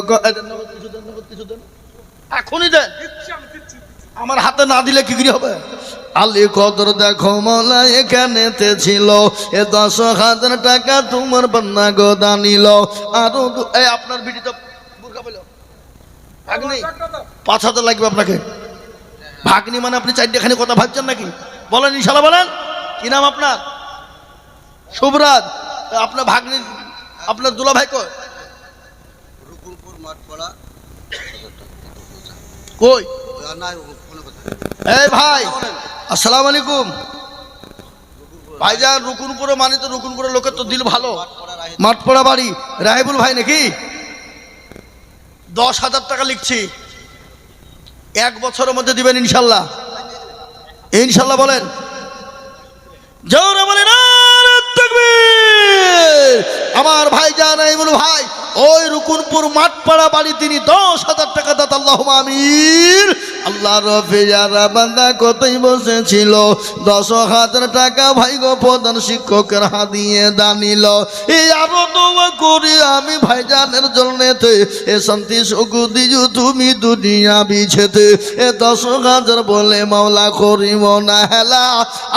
এখনই দেন, আমার হাতে না দিলে কি হবে? আলী কদর দেখো মৌলা এখানেতে ছিল, এ 10,000 টাকা তোমার বান্না গোদা নিল। আরো আপনার বিটি তো বুরকা পেল, ভাগ্নি 5000 লাগবে আপনাকে। ভাগ্নি মানে আপনি 4খানি কথা ভাবছেন নাকি? বলেন ইনশাল্লাহ বলেন। কি নাম আপনার? শুভরাজ। আপনার ভাগ্নি, আপনার দুলা ভাই কই? কই? এই ভাই আসসালামু আলাইকুম। ভাইজান রুকুনপুরে, মানে তো রুকুনপুরে লোকের তো দিল ভালো। মাঠপড়া বাড়ি। রাহিবুল ভাই নাকি? 10,000 টাকা লিখছি, 1 বছরের মধ্যে দিবেন ইনশাল্লাহ। ইনশাল্লাহ বলেন। জোরে বলেন নারে তাকবীর। আমার ভাইজান রাহিবুল ভাই ওই রুকুনপুর মাঠপাড়া বাড়ি তিনি 10,000 টাকা দাতা, আল্লাহুম্মা আমিন। আল্লাহ রফিয়ারা বান্দা কতই বসেছিল, 10,000 টাকা ভাই গো প্রধান শিক্ষকের হাত দিয়ে দানিল। এই আরো দোয়া করি আমি ভাইজানের জন্যতে, এ শান্তি সুখ দিও তুমি দুনিয়া বিছেতে, এ 10,000 বলে মাওলা করিব না হেলা,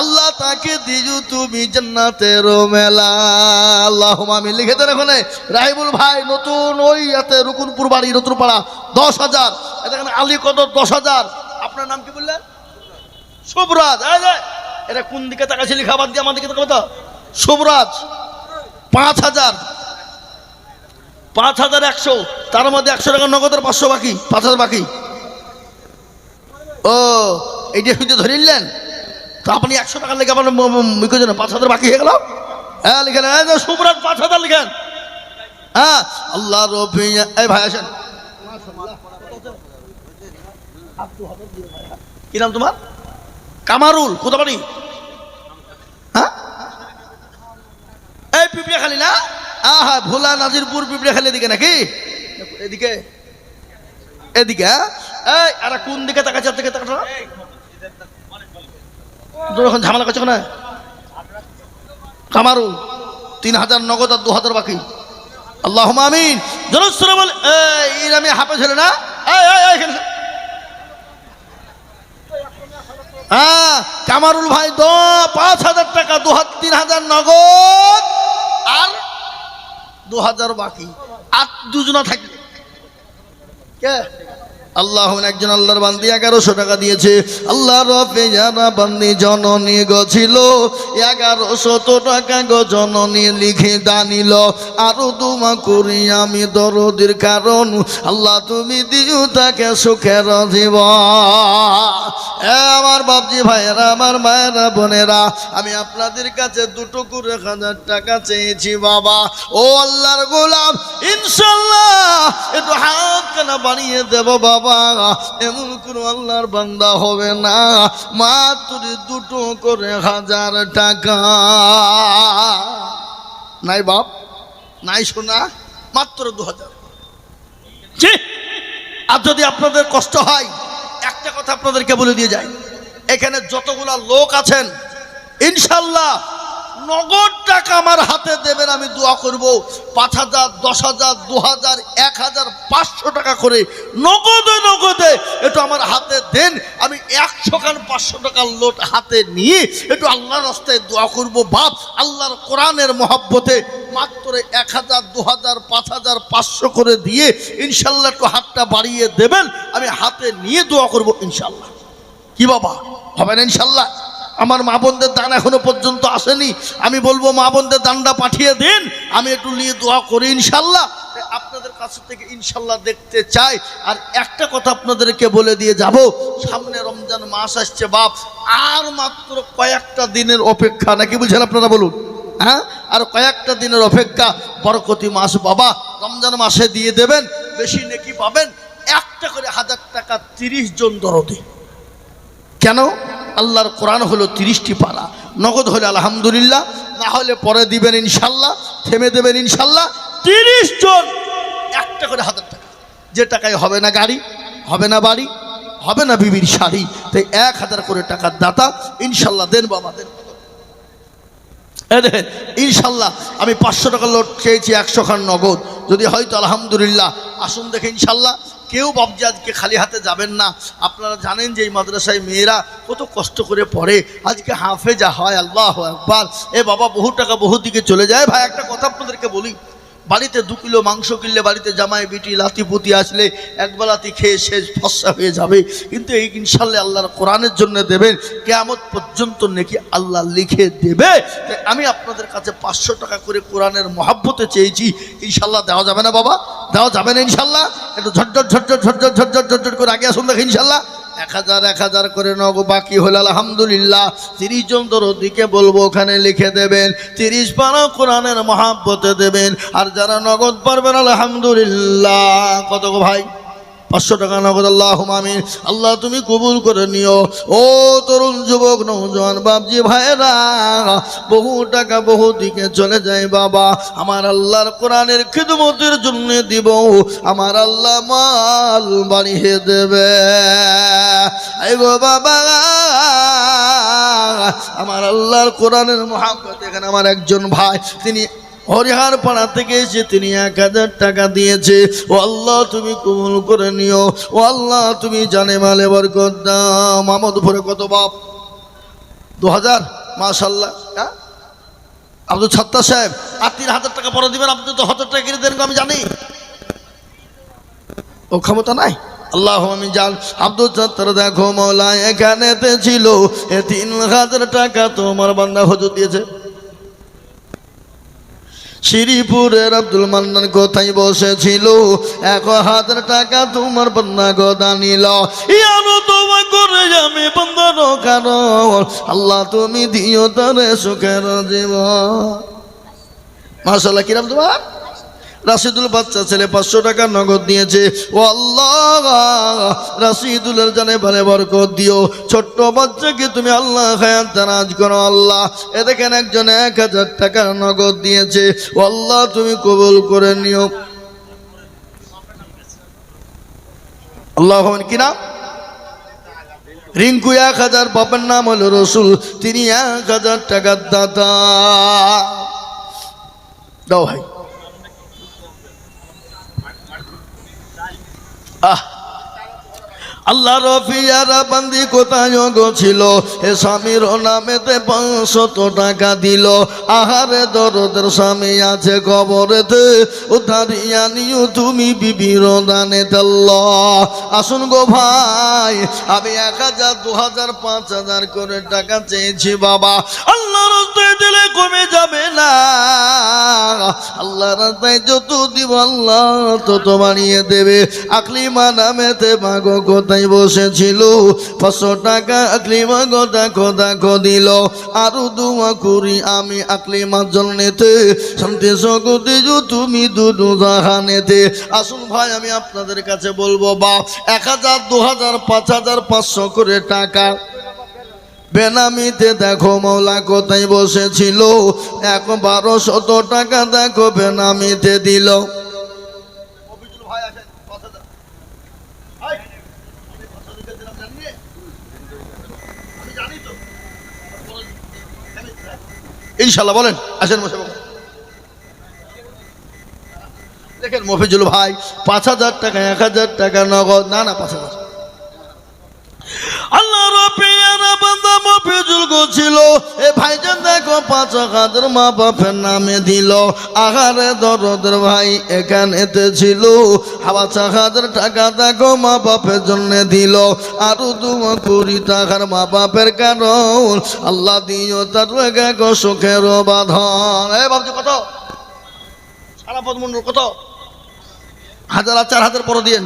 আল্লাহ তাকে দিও তুমি জান্নাতের মেলা। আল্লাহুম্মা আমিন। লিখে দেন ওখানে রাহিবুল ভাই, নতুন ওই এতে রুকুনপুর বাড়ি নতুন পাড়া 10,000। এখানে আলী কদর 10,000। আপনার নাম কি বললেন? শুভরাজ। এটা কোন দিকে তাকাইছে লিখা বাদ দিয়ে আমার দিকে তাকাবো তো। শুভরাজ 5,000, 5,100। তার মধ্যে 100 টাকা নগদের, 500 বাকি, 5,000 বাকি। ও এইটা হইতে ধরে নিলেন তো আপনি 100 টাকা লেগে আপনার 5,000 বাকি হয়ে গেল। হ্যাঁ লিখেন, শুভরাজ 5,000 লিখেন। হ্যাঁ আল্লাহ রবি। এই ভাই আসেন, কি নাম তোমার? কামারুল। কোথা বাড়ি? হ্যাঁ এই পিঁপড়াখালী না? হ্যাঁ ভোলা নাজিরপুর পিঁপড়াখালী এদিকে নাকি? এদিকে এদিকে। এই আর কোন দিকে তাকাচ্ছে? থেকে তাকাচ্ছ যখন ঝামেলা করছো না। কামারুল 3,000 নগদ আর 2,000 বাকি। আল্লাহুম্মা আমিন। জনসরে বল। এই আমি হাফেজ হলে না? হ্যাঁ কামারুল ভাই 5,000 টাকা, 3,000 নগদ আর 2,000 বাকি। আর দুজনা থাকলে কে? আল্লাহ। একজন আল্লাহর বান্দি 1100 টাকা দিয়েছে। আল্লাহ রফিয়ারা বান্দি জননী গছিল 1100 টাকা গো জননী লিখে দানিল। আরো দুমা করি আমি দরদির কারণ, আল্লাহ তুমি দিও তাকে সুখের জীবন। আমার বাপজি ভাইয়েরা, আমার মায়েরা বোনেরা, আমি আপনাদের কাছে 2 করে 1,000 টাকা চেয়েছি বাবা। ও আল্লাহর গোলাম, ইনশাআল্লাহ একটু হাত কানা বানিয়ে দেব বাবা। এমন কোন আল্লাহর বান্দা হবে না মাত্র 2 করে 1,000 টাকা। নাই বাপ, নাই শোনা, মাত্র 2,000। আর যদি আপনাদের কষ্ট হয়, একটা কথা আপনাদেরকে বলে দিয়ে যাই, এখানে যতগুলা লোক আছেন ইনশাল্লাহ নগদ টাকা আমার হাতে দেবেন, আমি দোয়া করব 5,000, 10,000, 2,000, 1,500 টাকা করে নগদে একটু আমার হাতে দেন। আমি 100 খান 500 টাকার লোট হাতে নিয়ে একটু আল্লাহর রাস্তায় দোয়া করব। বাপ আল্লাহর কোরআনের মহব্বতে মাত্র 1,000, 2,000, 5,000, 500 করে দিয়ে ইনশাল্লাহ একটু হাতটা বাড়িয়ে দেবেন, আমি হাতে নিয়ে দোয়া করব ইনশাল্লাহ। কি বাবা, হবে না ইনশাল্লাহ? আমার মা বোনদের দান এখনো পর্যন্ত আসেনি, আমি বলবো মা বোনদের দানটা পাঠিয়ে দিন, আমি একটু নিয়ে দোয়া করি ইনশাল্লাহ। আপনাদের কাছ থেকে ইনশাল্লাহ দেখতে চাই। আর একটা কথা আপনাদেরকে বলে দিয়ে যাব, সামনে রমজান মাস আসছে বাপ, আর মাত্র কয়েকটা দিনের অপেক্ষা, নাকি বুঝছেন আপনারা বলুন? হ্যাঁ আর কয়েকটা দিনের অপেক্ষা, বরকতি মাস বাবা। রমজান মাসে দিয়ে দেবেন, বেশি নেকি পাবেন। একটা করে 1,000 টাকা 30 জন দরদি। কেন? আল্লাহর কোরআন হলো 30টি পারা। নগদ হলে আলহামদুলিল্লাহ, না হলে পরে দিবেন ইনশাল্লাহ, থেমে দেবেন ইনশাল্লাহ। 30 জন একটা করে 1,000 টাকা। যে টাকায় হবে না গাড়ি, হবে না বাড়ি, হবে না বিবির শাড়ি, তাই 1,000 করে টাকার দাতা ইনশাল্লাহ দেন বাবা, দেন। দেখেন ইনশাল্লাহ আমি 500 টাকার লোট চেয়েছি, 100 খান নগদ। যদি হয়তো আলহামদুলিল্লাহ, আসুন দেখে ইনশাল্লাহ। কেউ বাবজি আজকে খালি হাতে যাবেন না। আপনারা জানেন যে এই মাদ্রাসায় মেয়েরা কত কষ্ট করে পড়ে, আজকে হাফেজা হয়। আল্লাহু আকবার। এ বাবা বহু টাকা বহু দিকে চলে যায়। ভাই একটা কথা আপনাদেরকে বলি, বাড়িতে 2 কিলো মাংস কিনলে বাড়িতে জামাই বিটি লাতিপুতি আসলে একবেলাতি খেয়ে শেষ ফসা হয়ে যাবে, কিন্তু এই ইনশাল্লাহ আল্লাহর কোরআনের জন্য দেবেন, কিয়ামত পর্যন্ত নেকি আল্লাহ লিখে দেবে। তাই আমি আপনাদের কাছে 500 টাকা করে কোরআনের মহাব্বতে চেয়েছি, ইনশাল্লাহ দেওয়া যাবে না বাবা? দেওয়া যাবে না ইনশাল্লাহ? একটু ঝটঝট করে আগে আসুন দেখে ইনশাল্লাহ। 1,000 করে নগদ বাকি হলে আলহামদুলিল্লাহ 30 জন দরদিকে বলবো ওখানে লিখে দেবেন, 30 পারা কোরআনের মহাব্বতে দেবেন। আর যারা নগদ পারবেন আলহামদুলিল্লাহ, কত গো ভাই? 500 টাকা নগদ আল্লাহুম্মা আমিন। আল্লাহ তুমি কবুল করে নিও। ও তরুণ যুবক নওজোয়ান বাপজি ভাইরা, বহু টাকা বহু দিকে চলে যায় বাবা, আমার আল্লাহর কোরআনের খিদমতের জন্য দিব, আমার আল্লাহ মাল বাড়িয়ে দেবে। এই গো বাবা, আমার আল্লাহর কোরআনের মহব্বত। এখানে আমার একজন ভাই, তিনি হরিহার পাড়া থেকে এসে তিনি 1000 টাকা দিয়েছে। ও আল্লাহ তুমি কবুল করে নিও। ও আল্লাহ তুমি জানে মালে বরকত দাও। মাহমুদপুরে কত বাপ? 2000। মাশাআল্লাহ। হ্যাঁ আব্দুল সত্তার সাহেব, আর 3000 টাকা পরে দিবেন। আপনি তো 1000 টাকা কিনে দেন, আমি জানি। ও ক্ষমতা নাই। আল্লাহ আমি জান। আব্দুল সত্তার দেখো মৌলা এখানেতে ছিল, 3000 টাকা তোমার বান্দা হুজুর দিয়েছে। শ্রীপুরের আব্দুল মান্নান কোথায় বসেছিল, 1000 টাকা তোমার বান্দা গদা নিল। ইয়ানো তোমার করে আমি বান্দার কারণ, আল্লাহ তুমি দিও তারে সুখের জীবন। মাশাআল্লাহ। কিরাম তোমার রাশিদুল বাচ্চা ছেলে 500 টাকা নগদ দিয়েছে। ও আল্লাহ রাশিদুলের জানে ভালো বরকত দিও। ছোট্ট বাচ্চাকে তুমি আল্লাহ খায়াত দারাজ করো আল্লাহ। এ দেখেন একজন 1000 টাকা নগদ দিয়েছে। ও আল্লাহ তুমি কবুল করে নিও। আল্লাহ কি নাম? রিঙ্কু 1000। বাবার নাম হলো রসুল, তিনি 1000 টাকার দাতা। দাও ভাই। আল্লাহ রফিয়ারা বান্দি কোথায় ছিল, এ স্বামীর নামেতে 500 টাকা দিল। আহারে দরদের স্বামী আছে কবরেতে, উদ্ধারিয়া নিও তুমি বিবির দানে আল্লাহ। আসুন গো ভাই, আমি 1000, 2000, 5000 করে টাকা চেয়েছি বাবা। আল্লাহ রাস্তায় দিলে কমে যাবে না। আল্লাহ রাস্তায় যত দিব আল্লাহ তত বাড়িয়ে দেবে। আকলিমা নামেতে মাগো কোথায় বসেছিল, 500 টাকা আকলিমা গোদা খোদা দিল। আরো দোয়া করি আমি আকলিমার জন্যতে, শান্তি জগতে তুমি দুদু জাহানেতে। আসুন ভাই, আমি আপনাদের কাছে বলবো বাপ, 1000, 2000, 5000, 500 করে টাকা বেনামিতে দেখো মৌলা কোথায় বসেছিল। 1200 টাকা দেখো বেনামিতে দিল। ইনশাল্লাহ বলেন, আসেন বসে বলেন। দেখেন মফিজুল ভাই 5000 টাকা, 1000 টাকা নগদ, না 5000। আল্লাহ রব্বিয়ানা বান্দা মফিজুল গোছিল। এ ভাইজান দেখো 5000 মা বাপের নামে দিল। আহারে দরদের ভাই এখানেতে ছিল, 5000 টাকা দেখো মা বাপের জন্য দিল। আরো দোয়া করি টাকার মা বাপের কারণ, আল্লাহ দিও তার গো সুখের বাঁধন। এ বাবজি কত? সারাপদ মন্ডল কত? 1000 আর 4000 পরে দিয়েন।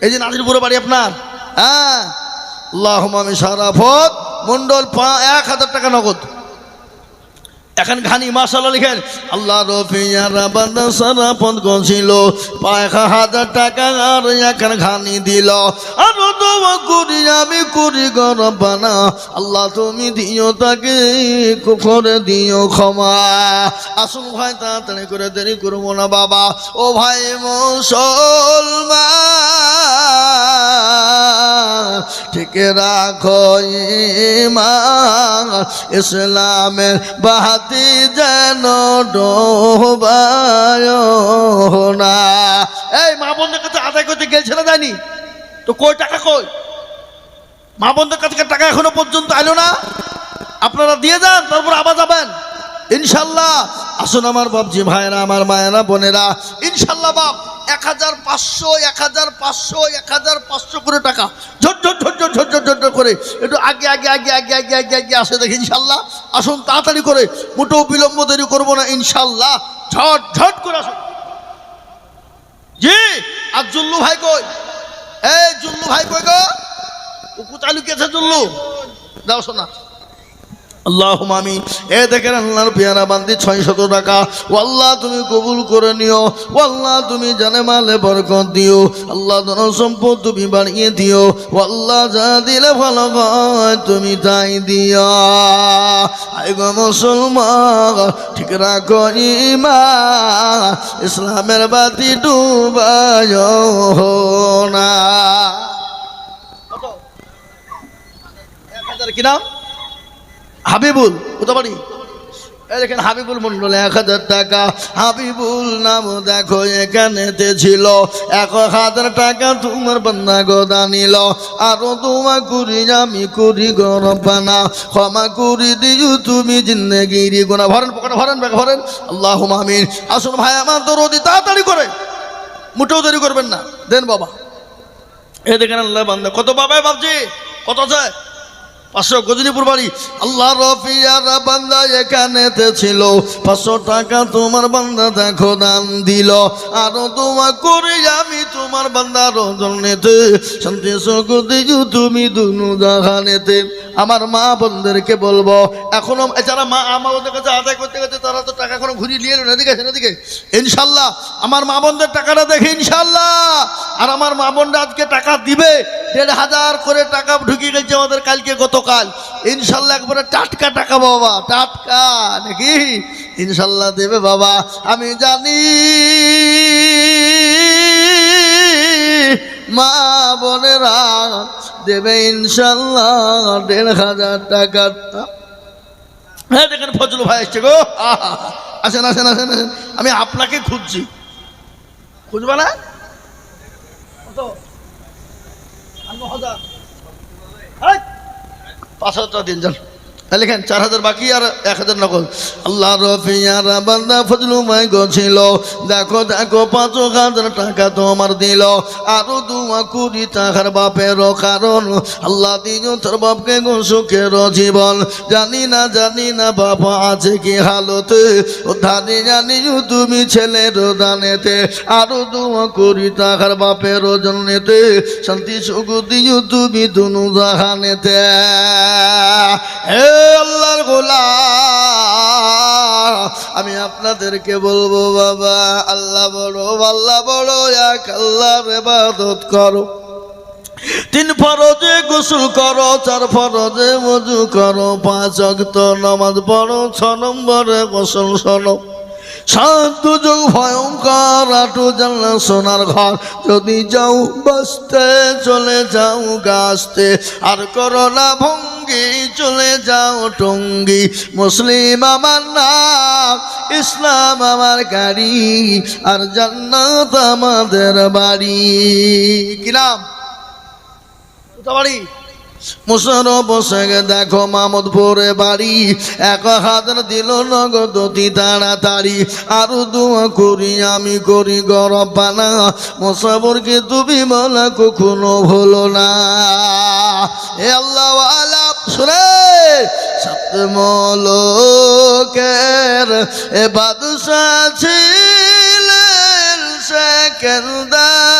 এই যে নাজিরপুরে বাড়ি আপনার। হ্যাঁ আল্লাহুম্মা আমি সারাফত মন্ডল 1000 টাকা নগদ। এখন ঘানি মাশাআল্লাহ লিখেন। আল্লাহ রফিয়ারা বান্দা সারাফত গছিল, 1000 টাকা আর এখন ঘানি দিল। আর দোয়া করি আমি করি গো রব্বানা, আল্লাহ তুমি দিও তাকে করে দিও ক্ষমা। আসুন ভাই তাড়াতাড়ি করে, দেরি করবো না বাবা। ও ভাই মুসলমান, ঠিক রাখো ঈমান, ইসলামের বাতি যেন ডোবায় না। এই মা বোনদের কাছে আদায় করতে গেছিল যায়নি তো, কই টাকা কই? মা বোনদের কাছে টাকা এখনো পর্যন্ত আইলো না। আপনারা দিয়ে যান, তারপর আবার যাবেন ইনশাল্লাহ। আসুন আমার বাপজি ভাইরা, আমার মায়েরা বোনেরা, ইনশাল্লাহ বাপ 1500, 1500, 1500 করে টাকা ঝট ঝট ঝট ঝট ঝট ঝট ঝট করে একটু আগে আগে আগে আগে আগে আগে আগে আসে দেখি ইনশাল্লাহ। আসুন তাড়াতাড়ি করে, মোটেও বিলম্ব দেরি করবো না ইনশাল্লাহ। ঝট ঝট করে আসুন। জি আর জুল্লু ভাই কই? এই জুল্লু ভাই কই গো? উকু চালু কেছে জুল্লু? দাও শোনা আল্লাহুম্মা আমিন। এ দেখেন আল্লাহর পেয়ারা বান্দি 600 টাকা, ও আল্লাহ তুমি কবুল করে নিও, ও আল্লাহ তুমি জানে মালে বরকত দিও, আল্লাহ ধন সম্পদ তুমি বাড়িয়ে দিও, ও আল্লাহ যা দিলে ভালো হয় তুমি তাই দিও। আয় গো মুসলমান, ঠিক রাখো ঈমান, ইসলামের বাতি ডুবায় না। কত? 1000 কি নাম? হাবিবুল, কোথা বাড়ি? এই দেখেন হাবিবুল মন্ডল 1000 টাকা। হাবিবুল নাম দেখো এখানেতে ছিল, 1000 টাকা তোমার বান্দা গোদা নিল। আরো তোমা করি আমি করি গরবানা, ক্ষমা করি দিও তুমি জিন্দেগির গুনাহ। ভরেন পকেটে ভরেন, ব্যাগে ভরেন। আল্লাহুম্মা আমিন। আসুন ভাই আমার দরদি, তাড়াতাড়ি করে, মুঠেও দেরি করবেন না, দেন বাবা। এই দেখেন আল্লাহ বান্দা কত বাবা বাবজি, কত আছে? 500 গজনীপুর বাড়ি। আল্লাহ রফিয়ার বান্দা এখানেতে ছিল, 500 টাকা তোমার বান্দা দেখো দান দিল। আরো তোমা করি আমি তোমার বান্দার জন্যেতে শান্তি সুখ দিও তুমি দুনু জাহানেতে। আমার মা বোনদেরকে বলবো, এখনো যারা মা আমাদের কাছে আদায় করতে গেছে তারা তো টাকা এখনো ঘুরিয়ে নিয়ে এলো, এদিকে এদিকে। ইনশাল্লাহ আমার মা বোনদের টাকাটা দেখে ইনশাল্লাহ, আর আমার মা বোনরা আজকে টাকা দিবে, 1500 করে টাকা ঢুকিয়ে গেছে আমাদের কালকে গতকাল। ইনশাল্লাহ একবারে টাটকা টাকা বাবা, টাটকা নাকি ইনশাল্লাহ দেবে বাবা। আমি জানি মা বোনেরা দেবে ইনশাল্লাহ 1500 টাকা। হ্যাঁ দেখেন ফজলু ভাই এসছে গো, আসেন আসেন আসেন আসেন, আমি আপনাকে খুঁজছি, খুঁজবা না? কত? 5,000 দিন যান, লিখেন 4000 বাকি আর 1000 নকল। আল্লাহ রফিয়ার বান্দা ফজলু ভাই গছিল, দেখো দেখো 5,000 টাকা তোমার দিল। আরো দুয়া কুড়ি টাকার বাপের কারণ, আল্লাহ দিন তোর বাপকে গো সুখের জীবন। জানি না বাবা আছে কি হালতে, ও ধানি জানি তুমি ছেলের দানেতে। আরো দুয়া কুড়ি টাকার বাপের জন্যেতে শান্তি সুখ দিও তুমি দুনু জাহানেতে। আল্লাহর গোলাম, আমি আপনাদেরকে বলবো বাবা, আল্লাহ বড়, এক আল্লাহর ইবাদত করো। 3 ফরজে গোসল করো, 4 ফরজে ওযু করো, 5 ওয়াক্ত নামাজ পড়ো, 6 নম্বরে গোসল শোনো। 7 যুগ ভয়ঙ্কর, 8 জানলা সোনার ঘর, যদি যাও বাঁচতে চলে যাও গাছতে, আর করো না ভঙ্গি চলে যাও টঙ্গি। মুসলিম আমার নাম, ইসলাম আমার গাড়ি, আর জান্নাত আমাদের বাড়ি। কি নাম? কোথা বাড়ি? মুশারফ বসে দেখো মামুদপুরে বাড়ি। 1000 দিল নগদ অতি তাড়াতাড়ি। আরো দোয়া করি আমি করি গরবানা, মুসাফরকে তুমি বলা কখনো ভুলো না। এ আল্লাহ ওয়ালা শুনে, 7 মুলুকের এ বাদশা ছিলেন সেকেন্দার,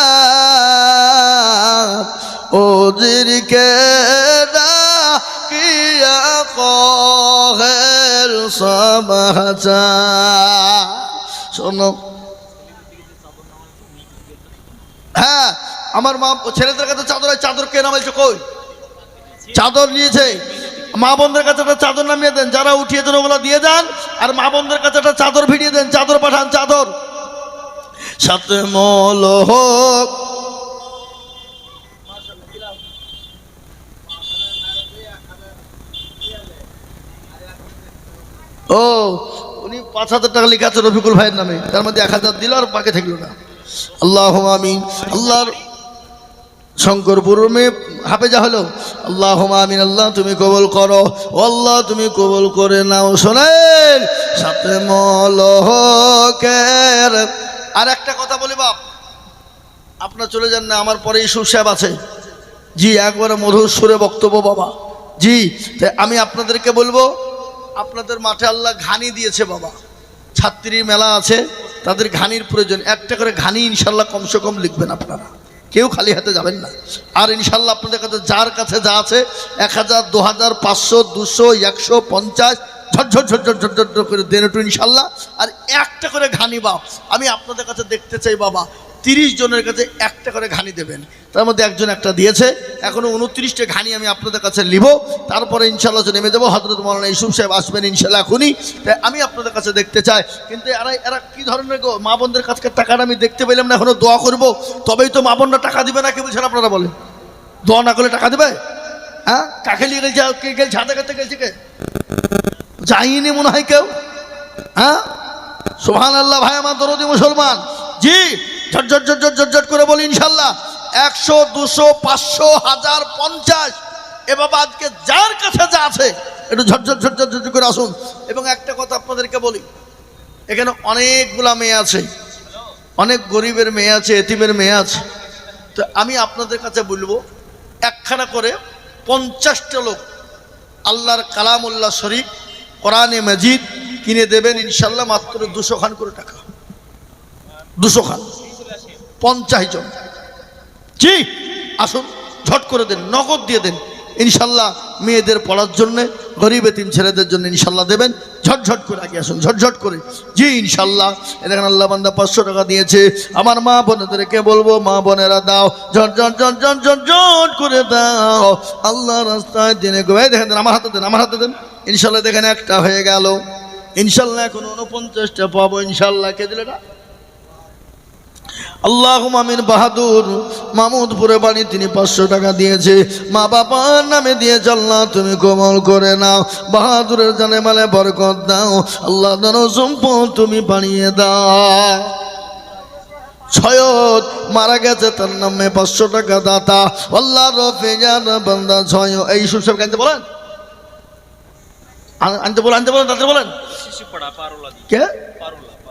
ওদেরকে ডাকিয়া কহের সমাজা। শোনো, হ্যাঁ আমার মা ছেলেদের কাছে চাদর কে নামাইছে? কই চাদর নিয়েছে? মা বোনদের কাছে একটা চাদর নামিয়ে দেন, যারা উঠিয়েছেন ওগুলো দিয়ে যান, আর মা বোনদের কাছে একটা চাদর ভিড়িয়ে দেন, চাদর পাঠান, চাদর। 7 মুলুক ও উনি 5,000 টাকা লেখা আছে রফিকুল ভাইয়ের নামে, তার মধ্যে 1000 দিল আর বাকি থাকলো না। আল্লাহুম্মা আমিন। আল্লাহর শঙ্করপুর মে হাফেজা হলো। আল্লাহুম্মা আমিন। আল্লাহ তুমি কবুল করো, ও আল্লাহ তুমি কবুল করে নাও। শোনেন, 7 মুলুকের আর একটা কথা বলি বাপ, আপনার চলে যান না, আমার পরে ইসুফ সাহেব আছে। জি একবারে মধুর সুরে বক্তব্য বাবা। জি আমি আপনাদেরকে বলবো, আপনাদের মাঠে আল্লাহ ঘানি দিয়েছে বাবা, ছাত্রী মেলা আছে, তাদের ঘানির প্রয়োজন। একটা করে ঘানি ইনশাল্লাহ কমসে কম লিখবেন আপনারা। কেউ খালি হাতে যাবেন না। আর ইনশাল্লাহ আপনাদের কাছে যার কাছে যা আছে 1000, 2000, 500, 200, 150 ঝটঝট ঝটঝট ঝটঝট করে দেন একটু ইনশাল্লাহ। আর একটা করে ঘানি বাপ আমি আপনাদের কাছে দেখতে চাই বাবা, 30 জনের কাছে একটা করে ঘানি দেবেন। তার মধ্যে একজন একটা দিয়েছে, এখনো 29টা ঘানি আমি আপনাদের কাছে নিব, তারপরে ইনশাল্লাহ নেমে দেবো। হযরত মাওলানা ইউসুফ সাহেব আসবেন ইনশাল্লাহ এখনই। তাই আমি আপনাদের কাছে দেখতে চাই, কিন্তু এরা কি ধরনের গো, মা বোনদের কাছে টাকাটা আমি দেখতে পেলাম না, এখনো দোয়া করবো তবেই তো মা বোনরা টাকা দিবে না। কে বলছেন আপনারা বলেন? দোয়া না করলে টাকা দেবে? হ্যাঁ, কাকে নিয়ে গেছে? কে গেছে? হাতে কাতে গেছে কে? যাইনি মনে হয় কেউ। হ্যাঁ, সুবহানাল্লাহ। ভাই আমার দরদি মুসলমান, জি ঝটঝট ঝটঝট ঝটঝট করে বলি ইনশাল্লাহ। 100, 200, 500, 1000, 50 এ বাবা আজকে যার কাছে যা আছে একটু ঝটঝট ঝটঝট ঝটঝট করে আসুন। এবং একটা কথা আপনাদেরকে বলি, এখানে অনেকগুলা মেয়ে আছে, অনেক গরিবের মেয়ে আছে, এতিমের মেয়ে আছে। তো আমি আপনাদের কাছে বলবো, একখানা করে 50টা লোক আল্লাহর কালামুল্লাহ শরীফ কোরআনে মাজিদ কিনে দেবেন ইনশাল্লাহ, মাত্র 200 খান করে টাকা। 200 খান, 50 জন। জি আসুন, ঝট করে দেন, নগদ দিয়ে দেন ইনশাল্লাহ। মেয়েদের পড়ার জন্য, গরিব এতিম ছেলেদের জন্য ইনশাল্লাহ দেবেন। ঝটঝট করে আগে আসুন, ঝটঝট করে। জি ইনশাল্লাহ। দেখেন আল্লাহ বান্দা 500 টাকা দিয়েছে। আমার মা বোনেদেরকে বলবো, মা বোনেরা দাও, ঝটঝট ঝটঝট ঝটঝট করে দাও আল্লাহ রাস্তায় দিনে গো। দেখেন দেন, আমার হাতে দেন, আমার হাতে দেন ইনশাল্লাহ। দেখেন একটা হয়ে গেল ইনশাল্লাহ, এখন 49টা পাবো ইনশাল্লাহ। কে দিলে না? আল্লাহুম্মা আমিন। বাহাদুর মাহমুদপুরে বাড়ি, তিনি 500 টাকা দিয়েছে। মা বাবার নামে দিয়েছে, আল্লাহ তুমি কবুল করে নাও। বাহাদুরের জানে মালে বরকত দাও আল্লাহ, ধন সম্পদ তুমি বাড়িয়ে দাও। সৈয়দ মারা গেছে, তার নামে 500 টাকা দাতা আল্লাহ রফিজান বান্দা ছয়। এই সুসব কানতে বলেন, আনতে বলেন, আনতে বলেন, তাতে বলেন শিশুপাড়া পারুলা কে?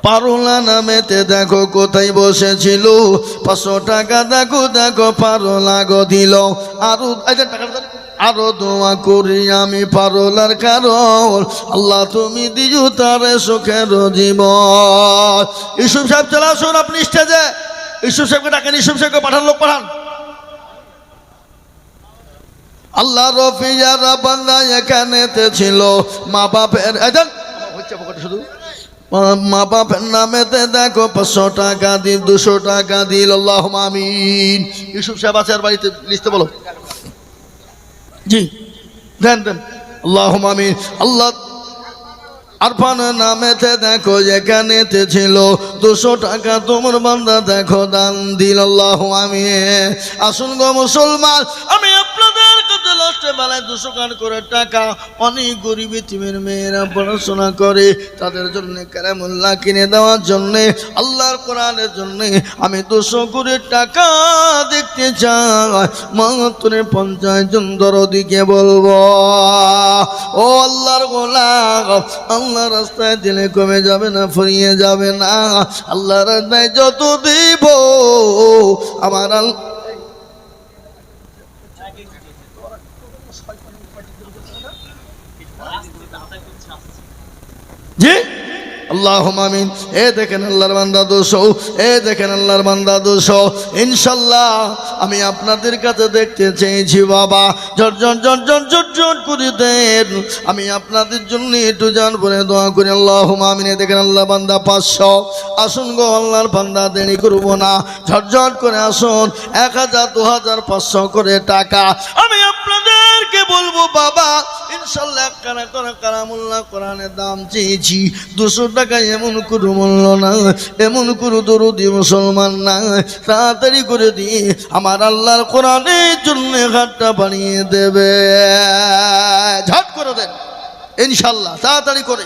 পারুলা নামেতে দেখো কোথায় বসেছিল, 500 টাকা দেখো দেখো পারুলা গো দিল। আরো দোয়া করি আমি পারুলার কারণ, আল্লাহ তুমি দিও তার সুখের জীবন। ইউসুফ সাহেব চলে আসুন আপনি স্টেজে। ইউসুফ সাহেবকে ডাকেন, ইউসুফ সাহেবকে পাঠান, লোক পাঠান। আল্লাহ রফিজারা বান্দা এখানেতে ছিল, মা বাপের হচ্ছে শুধু মা বাপের নামেতে দেখো 500 টাকা দিল, 200 টাকা দিল। আল্লাহুম্মা আমিন। ইউসুফ সাহেব আছে আর বাড়িতে লিখতে বলো। জি দেন দেন, আল্লাহুম্মা আমিন। আল্লাহ আরফান নামেতে দেখো যেখানেতে ছিল 200 টাকা তোমার বান্দা দেখো দান দিল। আল্লাহুম্মা আমিন। আসুন গো মুসলমান, আমি আপনাদের কাছে লাস্টে বেলায় 200 খান করে টাকা, অনেক গরিব এতিমের মেয়েরা পড়াশোনা করে, তাদের জন্য কালামুল্লাহ কিনে দেওয়ার জন্য, আল্লাহর কোরআনের জন্য আমি 200 করে টাকা দেখতে চাই। মাত্র 50 জন দরদিকে বলবো, ও আল্লাহর গোলাম, আল্লাহ রাস্তায় দিলে কমে যাবে না, ফুরিয়ে যাবে না। আল্লাহ রাস্তায় যত দিব আমার জি আল্লাহুম্মা আমিন। এ দেখেন আল্লাহর বান্দা 200, এ দেখেন আল্লাহর বান্দা 200 ইনশাল্লাহ। আমি আপনাদের কাছে দেখতে চেয়েছি বাবা, ঝটঝট ঝটঝট ঝটঝট করে দেন। আমি আপনাদের জন্য একটু জান বলে দোয়া করি। আল্লাহুম্মা আমিন। এ দেখেন আল্লাহ বান্দা 500। আসুন গো আল্লাহর বান্দা, দেরি করব না, ঝটঝট করে আসুন। 1000, 2000, 500 করে টাকা আমি আপনাদেরকে বলবো বাবা ইনশাল্লাহ। কারা কারা কালামুল্লাহ কোরআনের দাম চেয়েছি 200 টাকা, এমন কোনো মূল্য না, এমন কোনো দরদি মুসলমান না। তাড়াতাড়ি করে দিয়ে আমার আল্লাহর কোরআনের জন্য হাতটা বানিয়ে দেবে। ঝট করে দেন ইনশাল্লাহ, তাড়াতাড়ি করে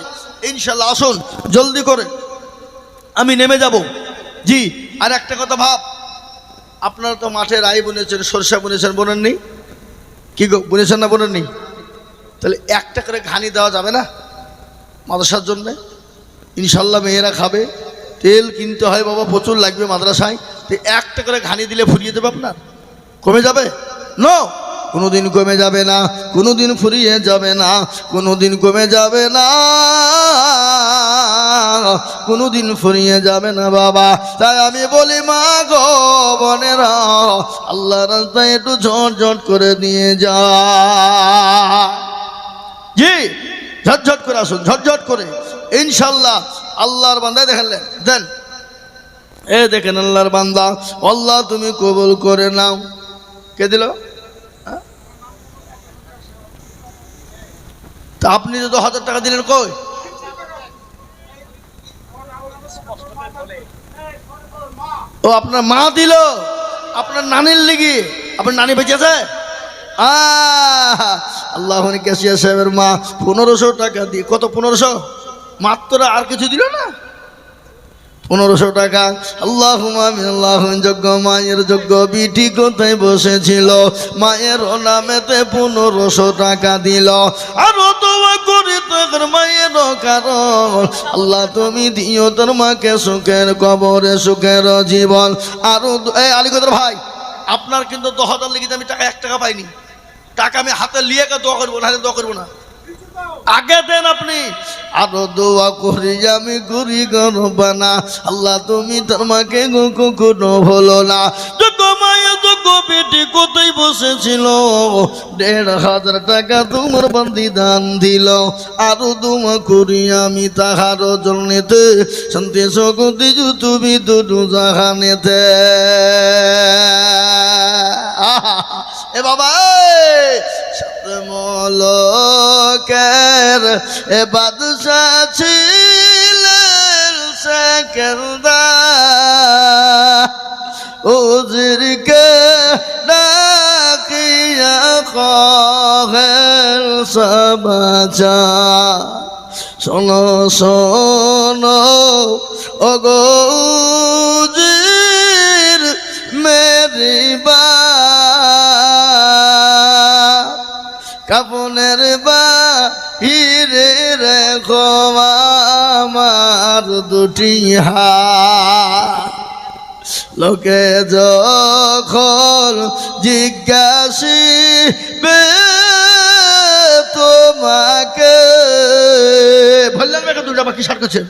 ইনশাল্লাহ। আসুন জলদি করে, আমি নেমে যাব। জি আর একটা কথা ভাব, আপনারা তো মাঠে রাই বুনেছেন, সরষা বুনেছেন, বোনেননি? কি গো বুনেছেন না বোনেননি? তাহলে একটা করে ঘানি দেওয়া যাবে না মাদ্রাসার জন্যে? ইনশাল্লাহ মেয়েরা খাবে, তেল কিনতে হয় বাবা প্রচুর লাগবে মাদ্রাসায়। তো একটা করে ঘানি দিলে ফুরিয়ে দেবে আপনার? কমে যাবে? নো, কোনোদিন কমে যাবে না, কোনোদিন ফুরিয়ে যাবে না, কোনোদিন কমে যাবে না, কোনোদিন ফুরিয়ে যাবে না বাবা। তাই আমি বলি মা গো বোনেরা আল্লাহ রাস্তায় একটু ঝটঝট করে নিয়ে যায়। জি, ঝটঝট করে আসুন, ঝটঝট করে ইনশাল্লাহ। আল্লাহর বান্দায় দেখালেন দেন, এ দেখেন আল্লাহর বান্দা, আল্লাহ তুমি কবুল করে নাও। কে দিল? তা আপনি তো 1000 টাকা দিলেন, কই? ও আপনার মা দিল, আপনার নানির লিগি। আপনার নানি বেঁচে আছে? আল্লাহ ক্যাশিয়ার সাহেবের মা 1500 টাকা দিয়ে, কত 1500 মাত্র, আর কিছু দিল না, 1500 টাকা। আল্লাহ আল্লাহ যোগ্য মায়ের যোগ্য বিটি কোথায় বসেছিল, মায়ের নামেতে 1500 টাকা দিল। আরো দোয়া করি তোর মায়ের কারণ আল্লাহ তুমি দিও তোর মাকে সুখের কবরে সুখের জীবন। আরো আলিকদর ভাই, আপনার কিন্তু 10,000 লিখে আমি টাকা 1 টাকা পাইনি। টাকা আমি হাতে লিয়ে দোয়া করবো না, দোয়া করবো না, আগে দেন আপনি। আরো দোয়া করি আমি করি গরবানা, আল্লাহ তুমি তোর মাকে কোনো হলো না। যোগ্য মায়া যোগ্য বেটি কোথায় বসেছিল, 1500 টাকা তোমার বান্দি দান দিল। আরো দোয়া করি আমি তাহার জন্যতে শান্তি সকতি তুমি দুটো জাহানেতে। এ বাবা মলকের এ বাদশা ছিলেন সেকেন্দার, উজিরকে ডাকিয়া কহেন সমাচার। শোনো শোনো ওগো উজির মেরি বা, কাপনের বাহিরে রেখো আমার দুটি হাত। লোকে যখন জিজ্ঞাসিবে তোমাকে, বললেন মেয়েকে 2 টাকা কি সার করছে?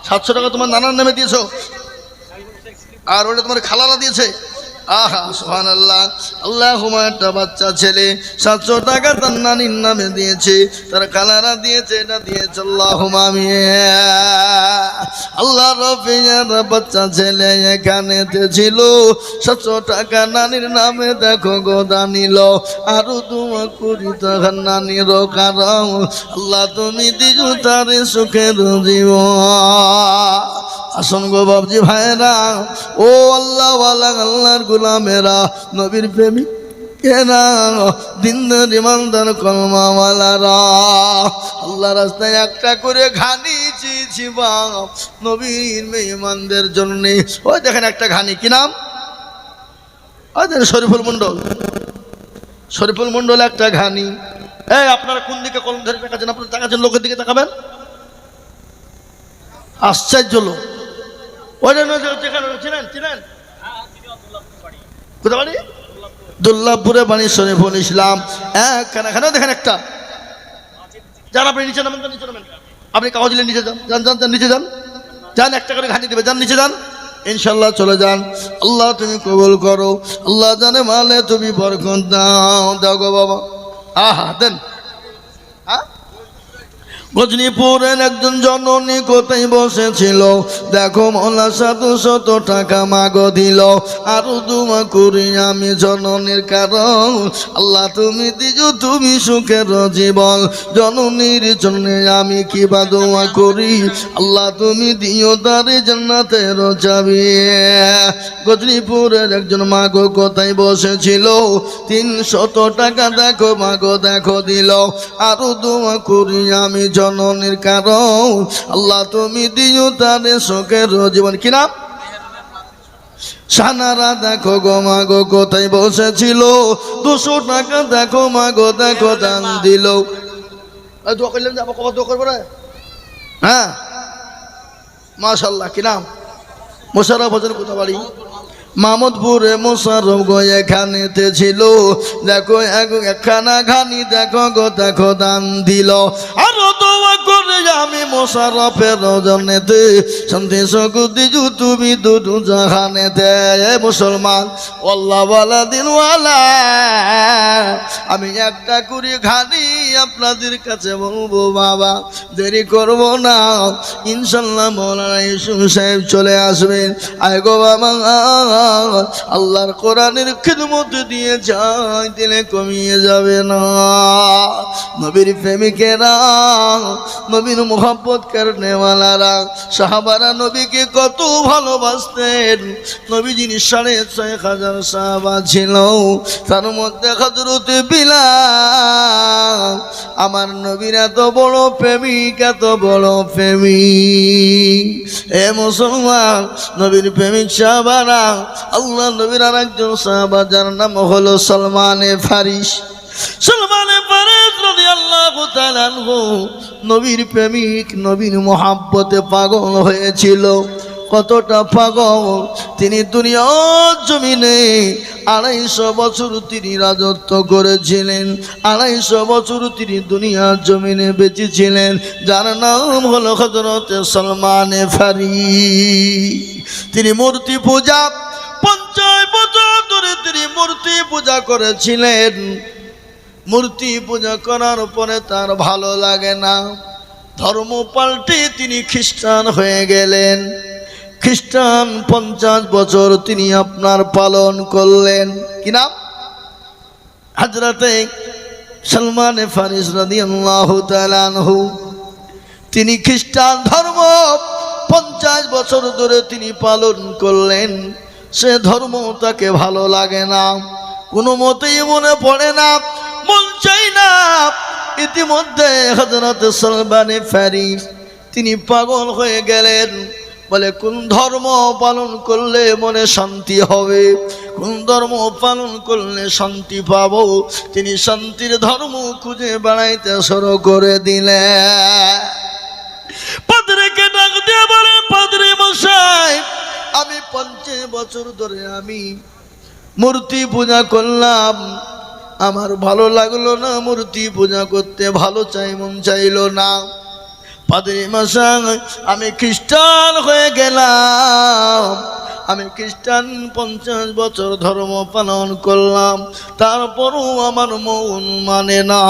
700 টাকা তোমার নানার নামে দিয়েছো, আর ওটা তোমার খালালা দিয়েছে। আহা সুবহানাল্লাহ। আল্লাহুম্মা একটা বাচ্চা ছেলে 700 টাকা তার নানির নামে দিয়েছে, তার খালারা দিয়েছে, এটা দিয়েছে। আল্লাহুম্মা আমিন। আল্লাহ রফিয়ার বাচ্চা ছেলে এখানেতে ছিল, 700 টাকা নানির নামে দেখো গোদা নিল। আরো দোয়া করি তখন নানির কারণ আল্লাহ তুমি দিজু তার সুখের জীবন। আসুন গো বাবজি ভাইরা, ও আল্লাহ ওয়ালা আল্লাহর গোলামেরা, নবীর প্রেমিক কেনা, দিনদার ইমানদার কলমাওয়ালারা, আল্লাহ রাস্তায় একটা করে ঘানি চেয়েছি বাপ নবীর মেহমানদের জন্য। ওই দেখেন একটা ঘানি, কি নাম? ওই দেখেন শরীফুল মন্ডল, শরীফুল মন্ডল একটা ঘানি। এই আপনারা কোন দিকে কলম ধরে তাকাচ্ছেন? আপনারা তাকাচ্ছেন লোকের দিকে তাকাবেন, আশ্চর্য লোক। ওই চিনেন চিনেন কোথা বাড়ি? দুর্লভপুরে বাণী শরীফুল ইসলাম। এখানেও দেখেন একটা, যান আপনি নিচে নামেন, নিচে নামেন, আপনি কাগজ নিয়ে নিচে যান, যান যান যান নিচে যান, যান একটা করে ঘানি দেবে, যান নিচে যান, ইনশাল্লাহ চলে যান। আল্লাহ তুমি কবুল করো, আল্লাহ জানে মালে তুমি বরকত দাও, দাও গো বাবা। আহা দেন। গজনীপুরের একজন জননী কোথায় বসেছিল, দেখো মলা 700 টাকা মাগো দিল। আরো দোয়া করি আমি জননীর কারণ আল্লাহ তুমি দিজু তুমি সুখের জীবন। জননীর জন্য আমি কিবা দোয়া করি, আল্লাহ তুমি দিও তার জান্নাতের চাবি। গজনীপুরের একজন মাগো কোথায় বসেছিল, 300 টাকা দেখো মাগো দেখো দিল। আরো দোয়া করি আমি জননীর কারণ আল্লাহ তুমি দিও তার সুখের জীবন। কি নাম? সানারা দেখো গো মাগো কোথায় বসেছিল, 200 টাকা দেখো মাগো দেখো দান দিল। দোয়া করলেন যাবো, কবার দোয়া করবো রে? হ্যাঁ মাশাল্লাহ। কি নাম? মোশাররফ হোসেন কোথা বাড়ি? মামুদপুরে মোশাররফ গো এখানেতে ছিল, দেখো একখানা ঘানি দেখো গো দেখো দান দিল। আরো দোয়া করে আমি মোশাররফের রজনেতে শান্তি শকুতি তুমি দুটো জাহানেতে। মুসলমান আল্লাহ ওয়ালা দিনওয়ালা, আমি একটা করে ঘানি আপনাদের কাছে বলবো বাবা, দেরি করবো না, ইনশাল্লাহ মৌলানা ইউসুফ সাহেব চলে আসবেন। আয় গো বাবা, আল্লাহর কোরআনের খিদমত দিয়ে যাই, দিলে কমিয়ে যাবে না। নবীর প্রেমিকেরা, নবীর মোহাব্বত করনেওয়ালারা, সাহাবারা নবীকে কত ভালোবাসতেন। নবীজির 6,500 সাহাবা ছিল, তার মধ্যে হযরত বিলাল। আমার নবীর এত বড় প্রেমিক, এত বড় প্রেমিক। এ মুসলমান, নবীর প্রেমিক সাহাবারা, আল্লাহ নবীর আর একজন সাহাবা যার নাম হলো সালমানে ফারিস। সালমানে ফারিস রাদিয়াল্লাহু তাআলা আনহু নবীর প্রেমিক, নবীর মোহাব্বতে পাগল হয়েছিল। কতটা পাগল, তিনি দুনিয়ার জমিনে 250 বছর তিনি রাজত্ব করেছিলেন। 250 বছর তিনি দুনিয়ার জমিনে বেঁচে ছিলেন। যার নাম হলো হযরত সালমানে ফারিস। তিনি মূর্তি পূজা 50 বছর ধরে তিনি মূর্তি পূজা করেছিলেন। মূর্তি পূজা করার পরে তার ভালো লাগে না, ধর্ম পাল্টে তিনি খ্রিস্টান হয়ে গেলেন। খ্রিস্টান 50 বছর তিনি আপনার পালন করলেন। কি নাম? হযরতে সালমানে ফারিস রাদিয়াল্লাহু তাআলা আনহু। তিনি খ্রিস্টান ধর্ম 50 বছর ধরে তিনি পালন করলেন। সে ধর্ম তাকে ভালো লাগে না, কোনো মতেই মনে পড়ে না, মন চাই না। ইতিমধ্যে হযরত সালমানে ফারিস তিনি পাগল হয়ে গেলেন। বলে কোন ধর্ম পালন করলে মনে শান্তি হবে, কোন ধর্ম পালন করলে শান্তি পাবো। তিনি শান্তির ধর্ম খুঁজে বেড়াইতে শুরু করে দিলেন। পাদ্রীকে ডাক দিয়ে বলে, পাদ্রী মশাই, আমি 50 বছর ধরে আমি মূর্তি পূজা করলাম, আমার ভালো লাগলো না, মূর্তি পূজা করতে ভালো মন চাইলো না। পাদ্রী মশাই, আমি খ্রিস্টান হয়ে গেলাম, আমি খ্রিস্টান 50 বছর ধর্ম পালন করলাম, তারপরও আমার মন মানে না।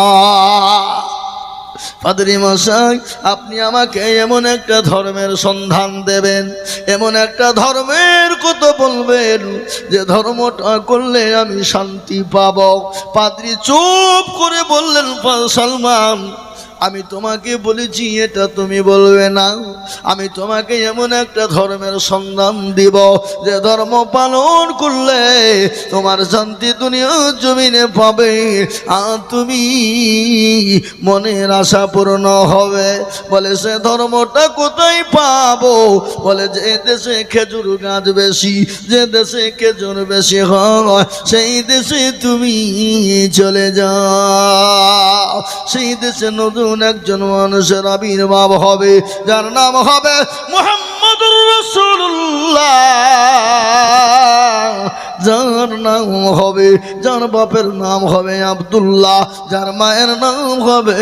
পাদ্রী মশাই, আপনি আমাকে এমন একটা ধর্মের সন্ধান দেবেন, এমন একটা ধর্মের কথা বলবেন যে ধর্মটা করলে আমি শান্তি পাব। পাদ্রী চুপ করে বললেন, সালমান, আমি তোমাকে বলেছি এটা তুমি বলবে না। আমি তোমাকে এমন একটা ধর্মের সন্ধান দিব যে ধর্ম পালন করলে তোমার শান্তি দুনিয়ার জমিনে পাবে, আর তুমি মনের আশা পূর্ণ হবে। বলে সে ধর্মটা কোথায় পাবো? বলে যে দেশে খেজুর গাছ বেশি, যে দেশে খেজুর বেশি হয় সেই দেশে তুমি চলে যাও। সেই দেশে নতুন একজন মানুষের আবির্ভাব হবে, যার নাম হবে মুহাম্মদুর রাসূলুল্লাহ। যার নাম হবে, যার বাপের নাম হবে আব্দুল্লাহ, যার মায়ের নাম হবে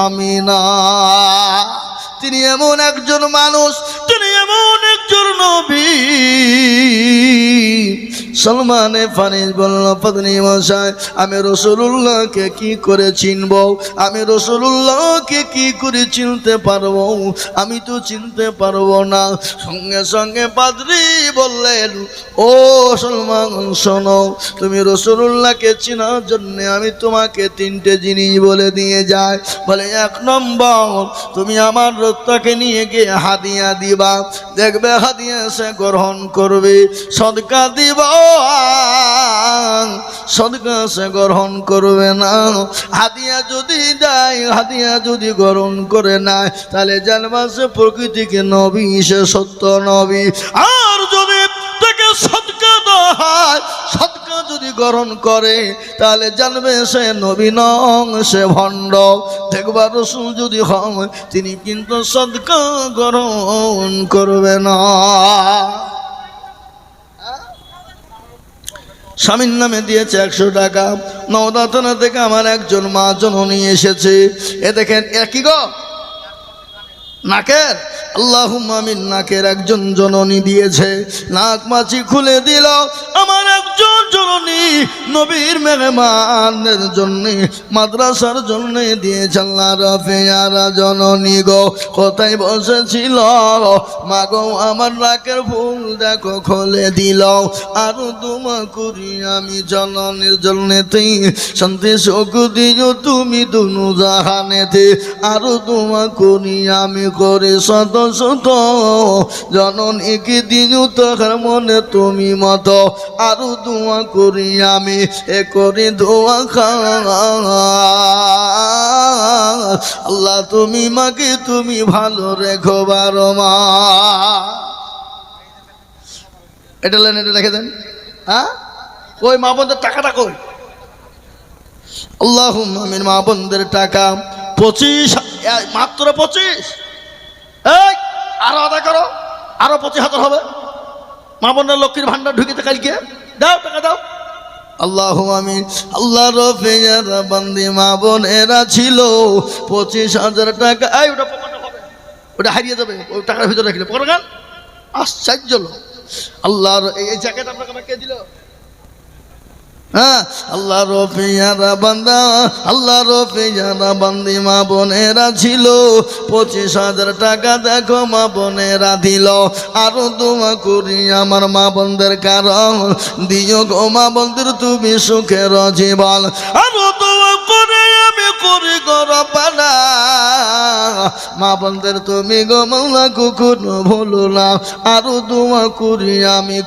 আমিনা। তিনি এমন একজন মানুষ, তিনি এমন একজন নবী। সালমানে ফারিস বলল, পাদ্রী মশাই, আমি রাসূলুল্লাহকে কি করে চিনব? আমি রাসূলুল্লাহকে কি করে চিনতে পারবো? আমি তো চিনতে পারবো না। সঙ্গে সঙ্গে পাদ্রী বললেন, ও সালমান, শোনো, তুমি রাসূলুল্লাহকে চেনার জন্য আমি তোমাকে 3টে জিনিস বলে দিয়ে যাই। বলে, 1 নম্বর, তুমি আমার রক্তকে নিয়ে গিয়ে হাদিয়া দিবা, দেখবে হাদিয়া সে গ্রহণ করবে। সদকা দিব, সদকা সে গ্রহণ করবে না। হাদিয়া যদি দেয়, হাদিয়া যদি গ্রহণ করে নেয়, তাহলে জানবা সে প্রকৃতিকে নবী, সে সত্য নবী। আর যদি তাকে সদকা দেওয়া হয়, সদকা যদি গ্রহণ করে, তাহলে জানবে সে নবী নং, সে ভণ্ড। দেখবা রাসূল যদি হয়, তিনি কিন্তু সদকা গ্রহণ করবে না। স্বামীর নামে দিয়েছে 100 টাকা। নওদা থানা থেকে আমার একজন মা জননী এসেছে। এ দেখেন এ কি গো, নাকের, আল্লাহুম্মা আমিন, নাকের একজন জননী দিয়েছে। নাক মাছি খুলে দিল আমার একজন জননী নবীর মেহমানের জন্য, মাদ্রাসার জন্য দিয়েছে। আল্লাহ রফিয়ারা জননী গো কোথায় বসেছিল, মা গো আমার নাকের ফুল দেখো খুলে দিল। আরো তোমা করি আমি জননীর জন্যতে শান্তি সুখ দিও তুমি দুনু জাহানেতে। আরো তোমা করি আমি করে শত শত জননীকে দিও তাহার মনে তুমি মত। আরো দোয়া করি আমি এ করি দোয়া খা আল্লাহ তুমি মাকে তুমি ভালো রেখো বারো মা। এটা লেন, এটা রেখে দেন। হ্যাঁ ওই মা বোনদের টাকাটা কই? আল্লাহুম্মা আমিন। মা বোনদের টাকা 25, মাত্র 25। এই আরো আদায় করো, আরো 25,000 হবে। মা বোনের লক্ষ্মীর ভান্ডার ঢুকিতে কালকে দাও, টাকা দাও। আল্লাহুম্মা আমিন। আল্লাহ রফিয়ারা বান্দি মা বোনেরা ছিল 25,000 টাকা। এই ওটা পকেটে হবে, ওটা হারিয়ে যাবে, ওই টাকার ভিতরে রাখলে পকেটে গান। আশ্চর্য লোক। আল্লাহর এই জ্যাকেট আপনাকে কে দিল? হ্যাঁ, আল্লাহ রফিয়ারা বান্দা, আল্লাহ রফিয়ারা বান্দি মা বোনেরা ছিল 25,000 টাকা। দেখো মা বোনেরা দিল। আরো দোয়া করি আমার মা বোনদের কারণ দিও গো মা বোনদের তুমি সুখের জীবন। আরো দোয়া করে আমি করি গরবানা মা বোনদের তুমি গো মাওলা কখনো ভুলো না। আরো দোয়া করি আমি